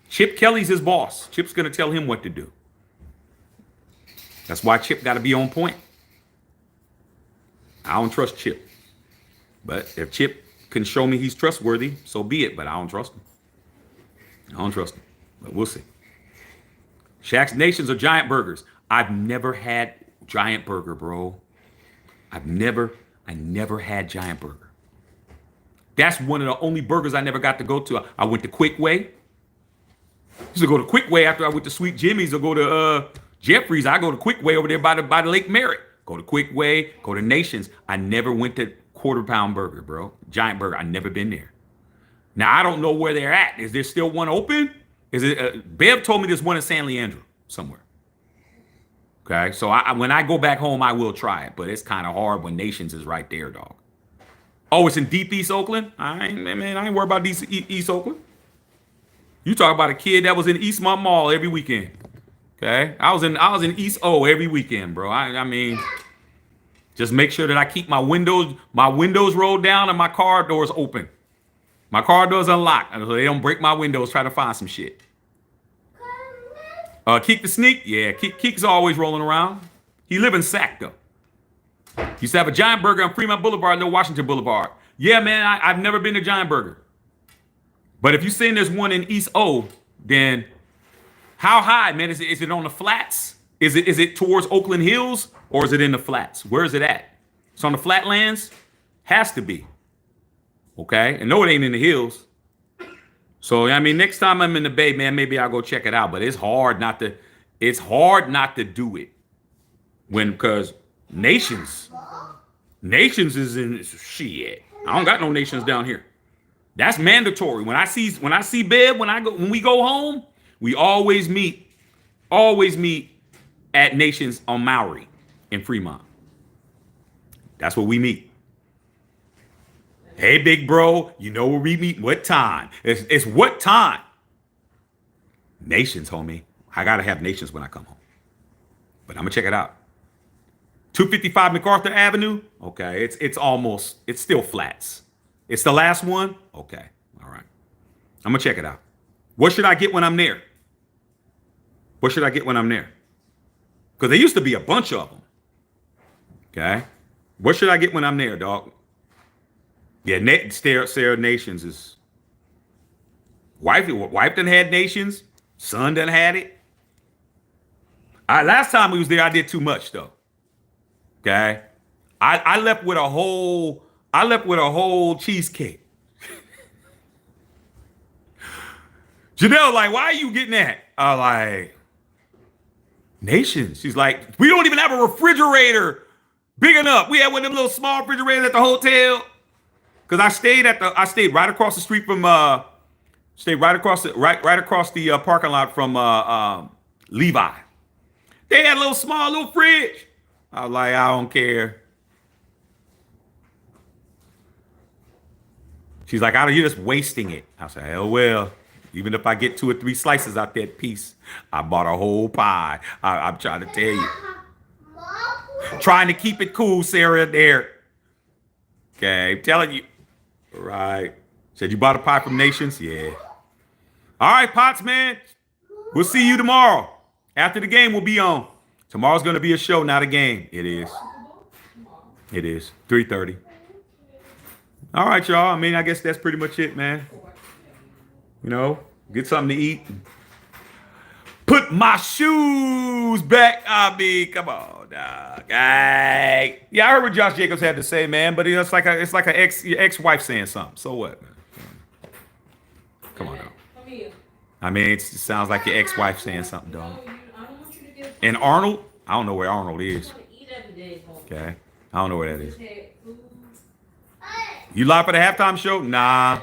Chip Kelly's his boss. Chip's going to tell him what to do. That's why Chip got to be on point. I don't trust Chip. But if Chip can show me he's trustworthy, so be it. But I don't trust him. I don't trust him. But we'll see. Shaq's Nations or Giant Burgers. I've never had Giant Burger, bro. I never had Giant Burger. That's one of the only burgers I never got to go to. I went to Quick Way. Used to go to Quick Way after I went to Sweet Jimmy's or go to Jeffrey's. I go to Quick Way over there by the Lake Merritt. Go to Quick Way, go to Nations. I never went to Quarter Pound Burger, bro. Giant Burger. I never been there. Now I don't know where they're at. Is there still one open? Is it? Bev told me there's one in San Leandro somewhere. Okay, so when I go back home, I will try it, but it's kind of hard when Nations is right there, dog. Oh, it's in deep East Oakland? I ain't worried about East Oakland. You talk about a kid that was in Eastmont Mall every weekend. Okay, I was in East O every weekend, bro. I mean, just make sure that I keep my windows rolled down and my car doors open. My car doors unlocked, so they don't break my windows trying to find some shit. Keek the Sneak, yeah, Keek's always rolling around. He live in Sac though. Used to have a Giant Burger on Fremont Boulevard, no Washington Boulevard. Yeah, man, I've never been to Giant Burger. But if you're saying there's one in East O, then how high, man? Is it on the flats? Is it towards Oakland Hills or is it in the flats? Where is it at? It's on the flatlands? Has to be. Okay, and no, it ain't in the hills. So I mean, next time I'm in the Bay, man, maybe I'll go check it out. But it's hard not to do it because Nations is in shit. I don't got no Nations down here. That's mandatory. When I see Bev, when we go home, we always meet always meet at Nations on Maui in Fremont. That's where we meet. Hey, big bro, you know where we meet? What time? It's what time? Nations, homie. I gotta have Nations when I come home. But I'm gonna check it out. 255 MacArthur Avenue. Okay, it's still flats. It's the last one. Okay, all right. I'm gonna check it out. What should I get when I'm there? What should I get when I'm there? Because there used to be a bunch of them. Okay, what should I get when I'm there, dog? Yeah, Sarah Nations is wife. Wife done had Nations. Son done had it. Last time we was there, I did too much though. Okay, I left with a whole. I left with a whole cheesecake. Janelle, like, why are you getting that? I like Nations. She's like, we don't even have a refrigerator big enough. We had one of them little small refrigerators at the hotel. Cause I stayed right across the street from stayed right across the parking lot from Levi. They had a little fridge. I was like, I don't care. She's like, you're just wasting it. I said, hell well. Even if I get 2 or 3 slices out that piece, I bought a whole pie. I'm trying to tell you. Trying to keep it cool, Sarah, there. Okay, I'm telling you. Right. Said you bought a pie from Nations? Yeah. All right, Potts, man. We'll see you tomorrow. After the game, we'll be on. Tomorrow's going to be a show, not a game. It is. It is. 3:30. All right, y'all. I mean, I guess that's pretty much it, man. You know, get something to eat. Put my shoes back. I mean, come on, dog. Hey. Yeah, I heard what Josh Jacobs had to say, man. But it's like a ex-wife saying something. So what, man? Come on, dog. Come here. I mean, it sounds like your ex-wife saying something, dog. No, I don't want you to get. And Arnold, I don't know where Arnold is. I want to eat every day, Mom. Okay, I don't know where that is. Just had food. You live for the halftime show? Nah,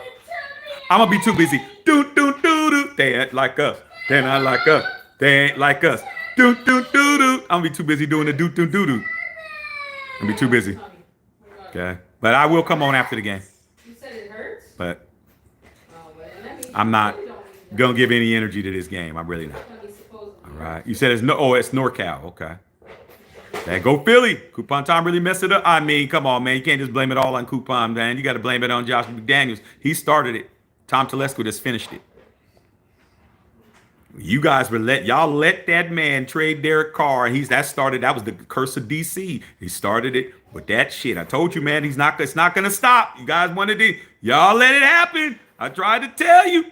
I'm gonna be too busy. Do do do do. They ain't like us. They not like us. They ain't like us. Do do do do. I'm gonna be too busy doing the do do do do. I'm gonna be too busy. Okay, but I will come on after the game. You said it hurts? But Oh, well, that means I'm not you don't eat that. gonna give any energy to this game. I'm really not. What he's supposed to do. All right. You said it's it's NorCal. Okay. Hey, go Philly. Coupon Tom really messed it up. I mean, come on, man. You can't just blame it all on Coupon, man. You got to blame it on Josh McDaniels. He started it. Tom Telesco just finished it. You guys y'all let that man trade Derek Carr. That was the curse of DC. He started it with that shit. I told you, man, it's not gonna stop. You guys y'all let it happen. I tried to tell you.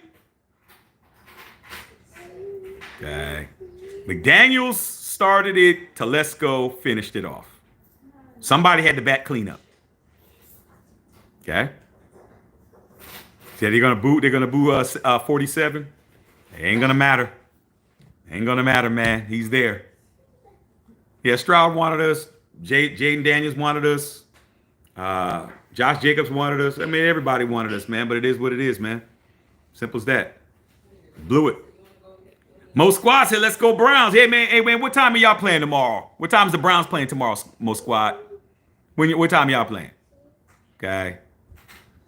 Okay. McDaniels started it. Telesco finished it off. Somebody had the bat cleanup. Okay. Said they're gonna boo 47. It ain't gonna matter. Ain't gonna matter, man. He's there. Yeah, Stroud wanted us. Jaden Daniels wanted us. Josh Jacobs wanted us. I mean, everybody wanted us, man. But it is what it is, man. Simple as that. Blew it. Mo Squad said, "Let's go Browns." Hey man, what time are y'all playing tomorrow? What time is the Browns playing tomorrow, Mo Squad? What time are y'all playing? Okay.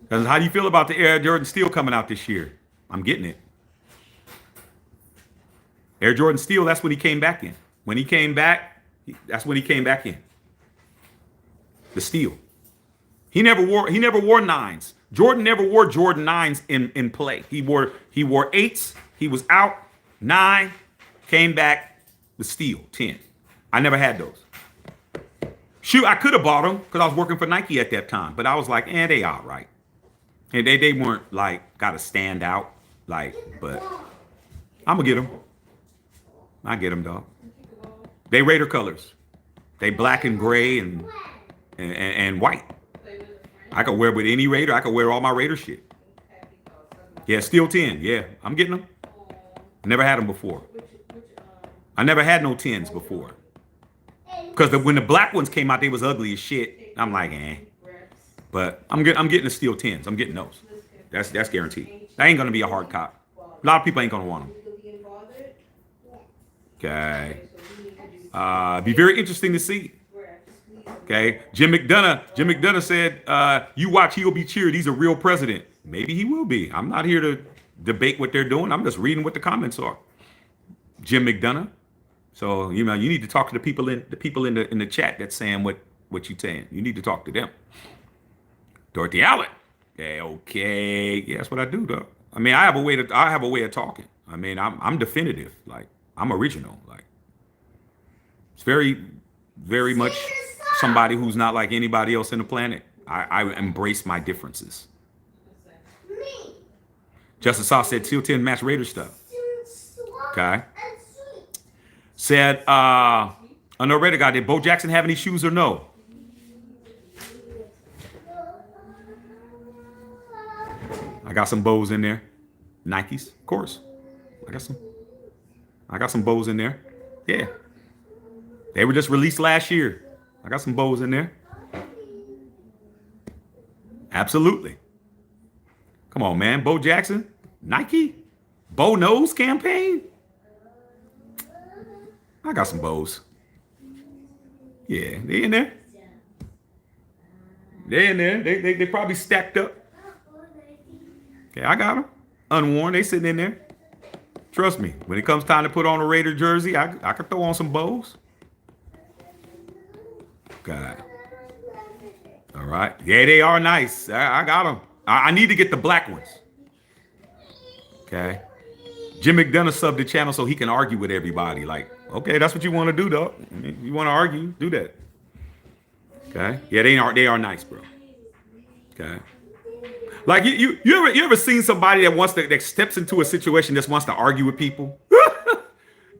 Because how do you feel about the Air Jordan Steel coming out this year? I'm getting it. Air Jordan Steel, that's when he came back in. When he came back, that's when he came back in. The Steel. He never wore nines. Jordan never wore Jordan 9s in play. He wore 8s. He was out. 9, came back, the Steel, 10. I never had those. Shoot, I could have bought them because I was working for Nike at that time. But I was like, they all right. And they weren't like, got to stand out. Like, but I'm going to get them. I get them, dog. They Raider colors. They black and gray and white. I could wear it with any Raider. I could wear all my Raider shit. Yeah, Steel 10. Yeah, I'm getting them. Never had them before. I never had no 10s before. Because when the black ones came out, they was ugly as shit. I'm like, eh. But I'm getting the Steel 10s. I'm getting those. That's guaranteed. That ain't gonna be a hard cop. A lot of people ain't gonna want them. Okay. So we need to do Be very interesting to see. Okay. Jim McDonough said, you watch, he'll be cheered. He's a real president. Maybe he will be. I'm not here to debate what they're doing. I'm just reading what the comments are. Jim McDonough. So, you know, you need to talk to the people in the chat that's saying what you saying. You need to talk to them. Dorothy Allen. Okay. Yeah, that's what I do, though. I mean, I have a way of talking. I mean, I'm definitive. Like, I'm original. Like, it's very, very much somebody who's not like anybody else on the planet. I embrace my differences. Justice Sauce said Seal 10 match Raider stuff. Okay. Said, I know Raider guy, did Bo Jackson have any shoes or no? I got some bows in there. Nikes, of course. I got some bows in there. Yeah. They were just released last year. I got some bows in there. Absolutely. Come on, man. Bo Jackson, Nike, Bo Knows campaign. I got some bows. Yeah, they in there. They're in there. They probably stacked up. Okay, I got them. Unworn, they sitting in there. Trust me, when it comes time to put on a Raider jersey, I could throw on some bows. God. All right. Yeah, they are nice. I got them. I need to get the black ones. Okay. Jim McDonough subbed the channel so he can argue with everybody. Like, okay, that's what you want to do, though. You want to argue, do that. Okay. Yeah, they are nice, bro. Okay. Like you ever seen somebody that steps into a situation that wants to argue with people?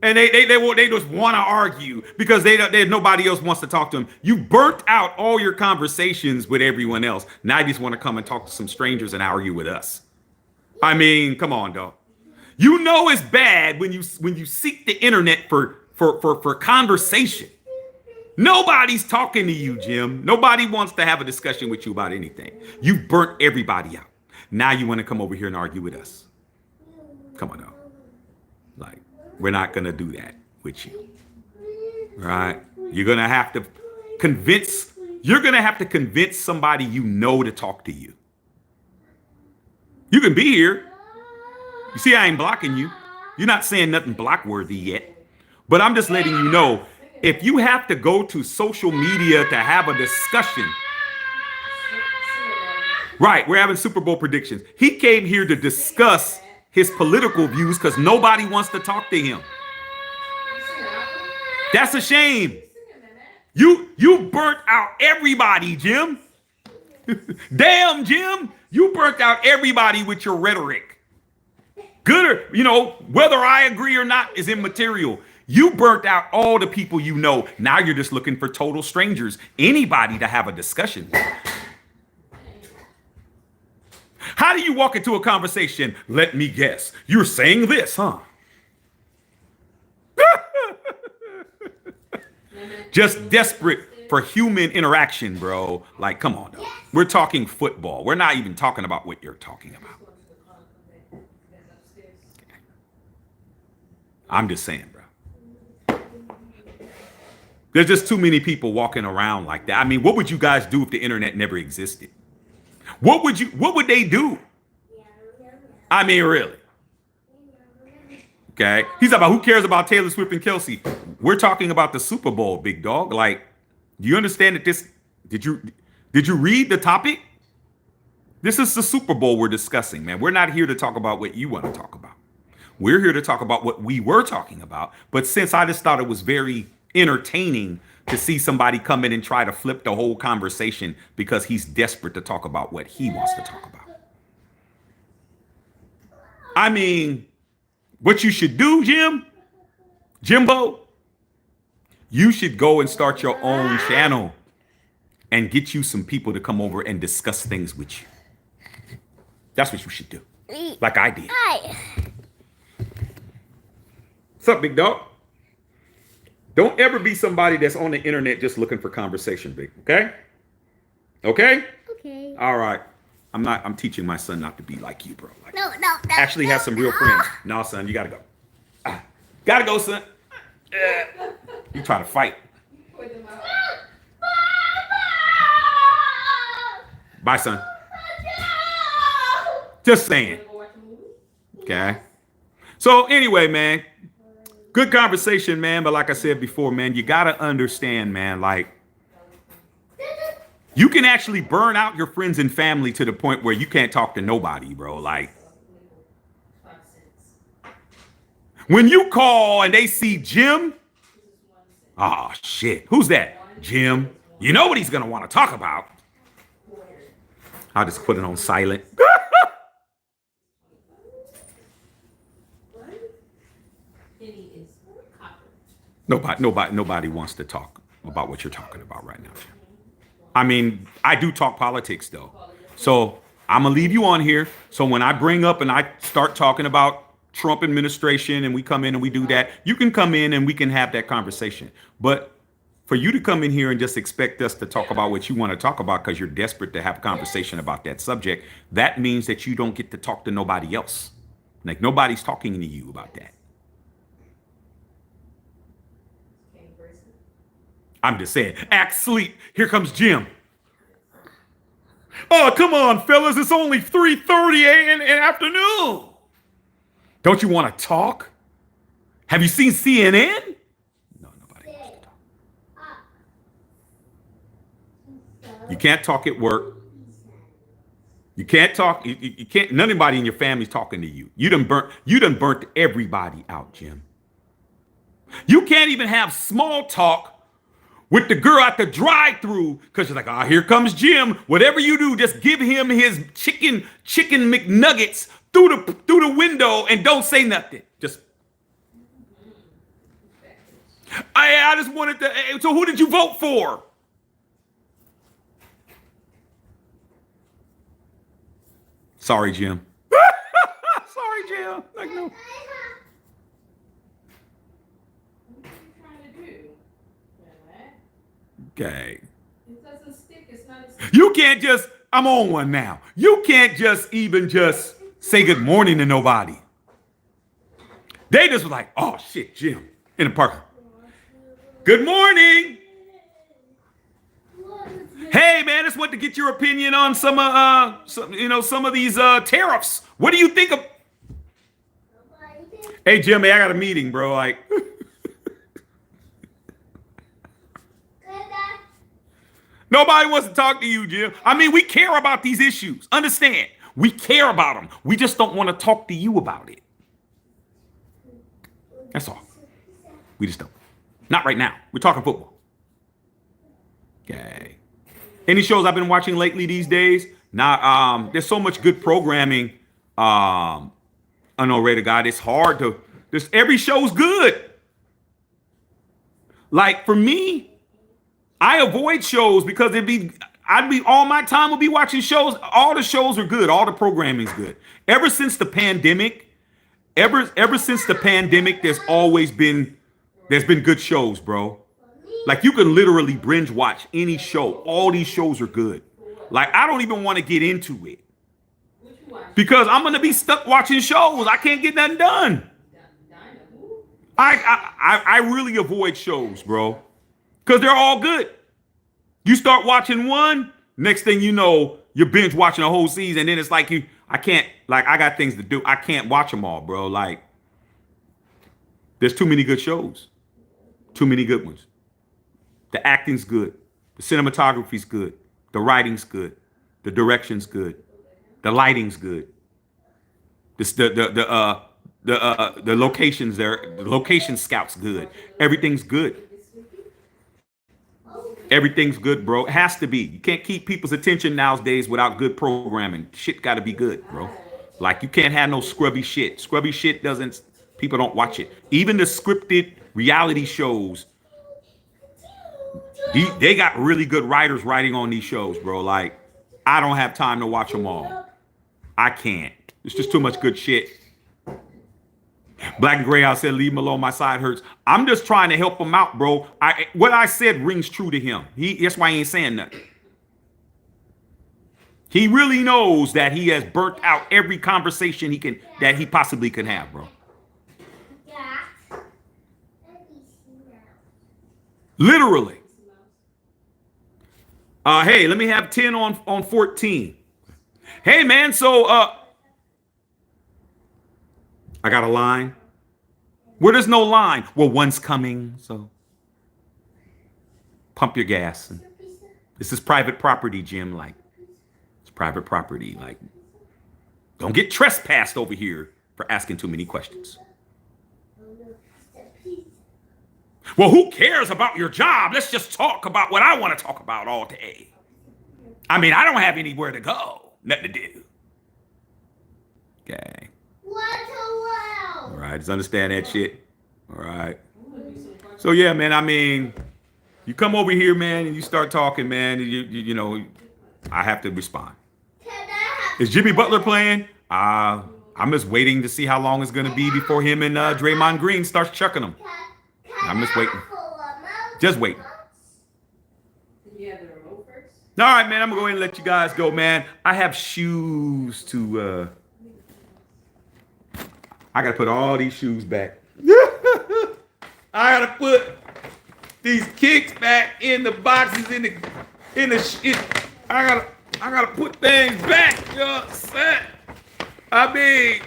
And they just want to argue because nobody else wants to talk to them. You burnt out all your conversations with everyone else. Now you just want to come and talk to some strangers and argue with us. I mean, come on, dog. You know it's bad when you seek the internet for conversation. Nobody's talking to you, Jim. Nobody wants to have a discussion with you about anything. You burnt everybody out. Now you want to come over here and argue with us. Come on, dog. Like, we're not going to do that with you. Right? You're going to have to convince somebody you know to talk to you. You can be here. You see, I ain't blocking you. You're not saying nothing block-worthy yet. But I'm just letting you know, if you have to go to social media to have a discussion. Right, we're having Super Bowl predictions. He came here to discuss his political views because nobody wants to talk to him. That's a shame. You burnt out everybody, Jim. Damn, Jim. You burnt out everybody with your rhetoric. Good or, whether I agree or not is immaterial. You burnt out all the people you know. Now you're just looking for total strangers. Anybody to have a discussion with. How do you walk into a conversation? Let me guess. You're saying this, huh? Just desperate for human interaction, bro. Like, come on, dog. We're talking football. We're not even talking about what you're talking about. I'm just saying, bro. There's just too many people walking around like that. I mean, what would you guys do if the internet never existed? What would they do? I mean, really. Okay. He's about who cares about Taylor Swift and Kelsey? We're talking about the Super Bowl, big dog. Like, do you understand that did you read the topic? This is the Super Bowl we're discussing, man. We're not here to talk about what you want to talk about. We're here to talk about what we were talking about. But since I just thought it was very entertaining to see somebody come in and try to flip the whole conversation because he's desperate to talk about what he wants to talk about. I mean, what you should do, Jimbo, you should go and start your own channel and get you some people to come over and discuss things with you. That's what you should do. Like I did. Hi. What's up, big dog? Don't ever be somebody that's on the internet just looking for conversation, big. Okay? Okay? Okay. All right. I'm teaching my son not to be like you, bro. Like, No. actually have some real friends. No, son, you gotta go. Gotta go, son. You try to fight. Put them out. Bye, son. Just saying. Wanna go watch a movie? Okay. So anyway, man, good conversation, man. But like I said before, man, you gotta understand, man, like you can actually burn out your friends and family to the point where you can't talk to nobody, bro. Like when you call and they see Jim, oh shit, who's that? Jim. You know what he's gonna want to talk about. I'll just put it on silent. Penny is copper. Nobody wants to talk about what you're talking about right now, Jim. I mean, I do talk politics though. So I'm gonna leave you on here. So when I bring up and I start talking about Trump administration and we come in and we do that, you can come in and we can have that conversation. But for you to come in here and just expect us to talk about what you want to talk about because you're desperate to have a conversation about that subject, that means that you don't get to talk to nobody else. Like nobody's talking to you about that. I'm just saying, act sleep. Here comes Jim. Oh, come on, fellas. It's only 3:30 in the afternoon. Don't you want to talk? Have you seen CNN? No, nobody wants to talk. You can't talk at work. You can't talk. You can't. Nobody in your family's talking to you. You done burnt everybody out, Jim. You can't even have small talk with the girl at the drive-through because you're like, ah, here comes Jim. Whatever you do, just give him his chicken McNuggets through the window and don't say nothing. Just I just wanted to. So who did you vote for? Sorry, Jim. Sorry, Jim. Like no. What are you trying to do? Okay. It doesn't stick. It's not a stick. You can't just. I'm on one now. You can't just even just say good morning to nobody. They just was like, oh shit, Jim in the park. Good morning. Hey man, just want to get your opinion on some of these tariffs. What do you think of? Hey Jimmy, I got a meeting, bro. Like, nobody wants to talk to you, Jim. I mean, we care about these issues. Understand? We care about them. We just don't want to talk to you about it. That's all. We just don't. Not right now. We're talking football. Okay. Any shows I've been watching lately these days? Now, there's so much good programming. I know, Ray to God, it's hard to. Every show's good. Like for me, I avoid shows because all my time would be watching shows. All the shows are good. All the programming's good. Ever since the pandemic, there's been good shows, bro. Like you can literally binge watch any show. All these shows are good. Like I don't even want to get into it because I'm gonna be stuck watching shows. I can't get nothing done. I really avoid shows, bro, because they're all good. You start watching one, next thing you know, you're binge watching a whole season. Then it's like I got things to do. I can't watch them all, bro. Like there's too many good shows, too many good ones. The acting's good. The cinematography's good. The writing's good. The direction's good. The lighting's good. The locations there, the location scout's good. Everything's good. Everything's good, bro. It has to be. You can't keep people's attention nowadays without good programming. Shit got to be good, bro. Like you can't have no scrubby shit. Scrubby shit people don't watch it. Even the scripted reality shows, they got really good writers writing on these shows, bro. Like, I don't have time to watch them all. I can't. It's just too much good shit. Black and Gray House said, leave him alone. My side hurts. I'm just trying to help him out, bro. What I said rings true to him. That's why he ain't saying nothing. He really knows that he has burnt out every conversation that he possibly can have, bro. Literally. Hey, let me have 10 on 14. Hey, man, so I got a line. Where there's no line, well, one's coming, so pump your gas. And this is private property, Jim. Like, it's private property. Like, don't get trespassed over here for asking too many questions. Well, who cares about your job? Let's just talk about what I want to talk about all day. I mean, I don't have anywhere to go. Nothing to do. Okay. All right, just understand that shit. All right. So yeah, man. I mean, you come over here, man, and you start talking, man. And you know, I have to respond. Is Jimmy Butler playing? I'm just waiting to see how long it's gonna be before him and Draymond Green starts chucking them. I'm just waiting. Just waiting. Did you have the remote first? All right, man. I'm gonna go ahead and let you guys go, man. I have shoes to. I gotta put all these shoes back. I gotta put these kicks back in the boxes I gotta put things back. You know what I'm saying? I mean,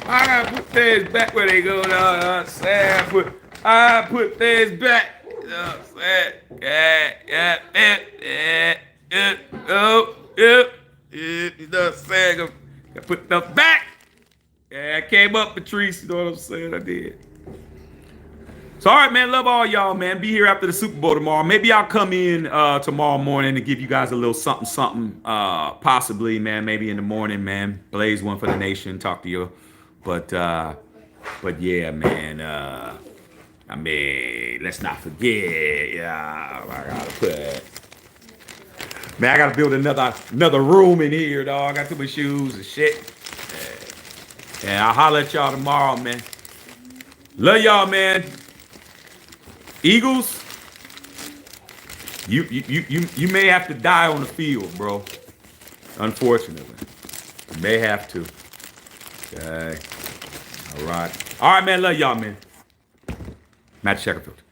I gotta put things back where they go. You know what I'm saying? I put things back. You know what I'm saying? You know what I'm saying? Gotta put stuff back. Yeah, I came up, Patrice. You know what I'm saying? I did. So, all right, man. Love all y'all, man. Be here after the Super Bowl tomorrow. Maybe I'll come in tomorrow morning and give you guys a little something. Possibly, man. Maybe in the morning, man. Blaze one for the nation. Talk to you. But yeah, man. I mean, let's not forget. Yeah, I gotta put. Man, I gotta build another room in here, dog. I got too many shoes and shit. Yeah, I'll holler at y'all tomorrow, man. Love y'all, man. Eagles, you may have to die on the field, bro. Unfortunately, you may have to. Okay. All right, man. Love y'all, man. Matt Shackerfield.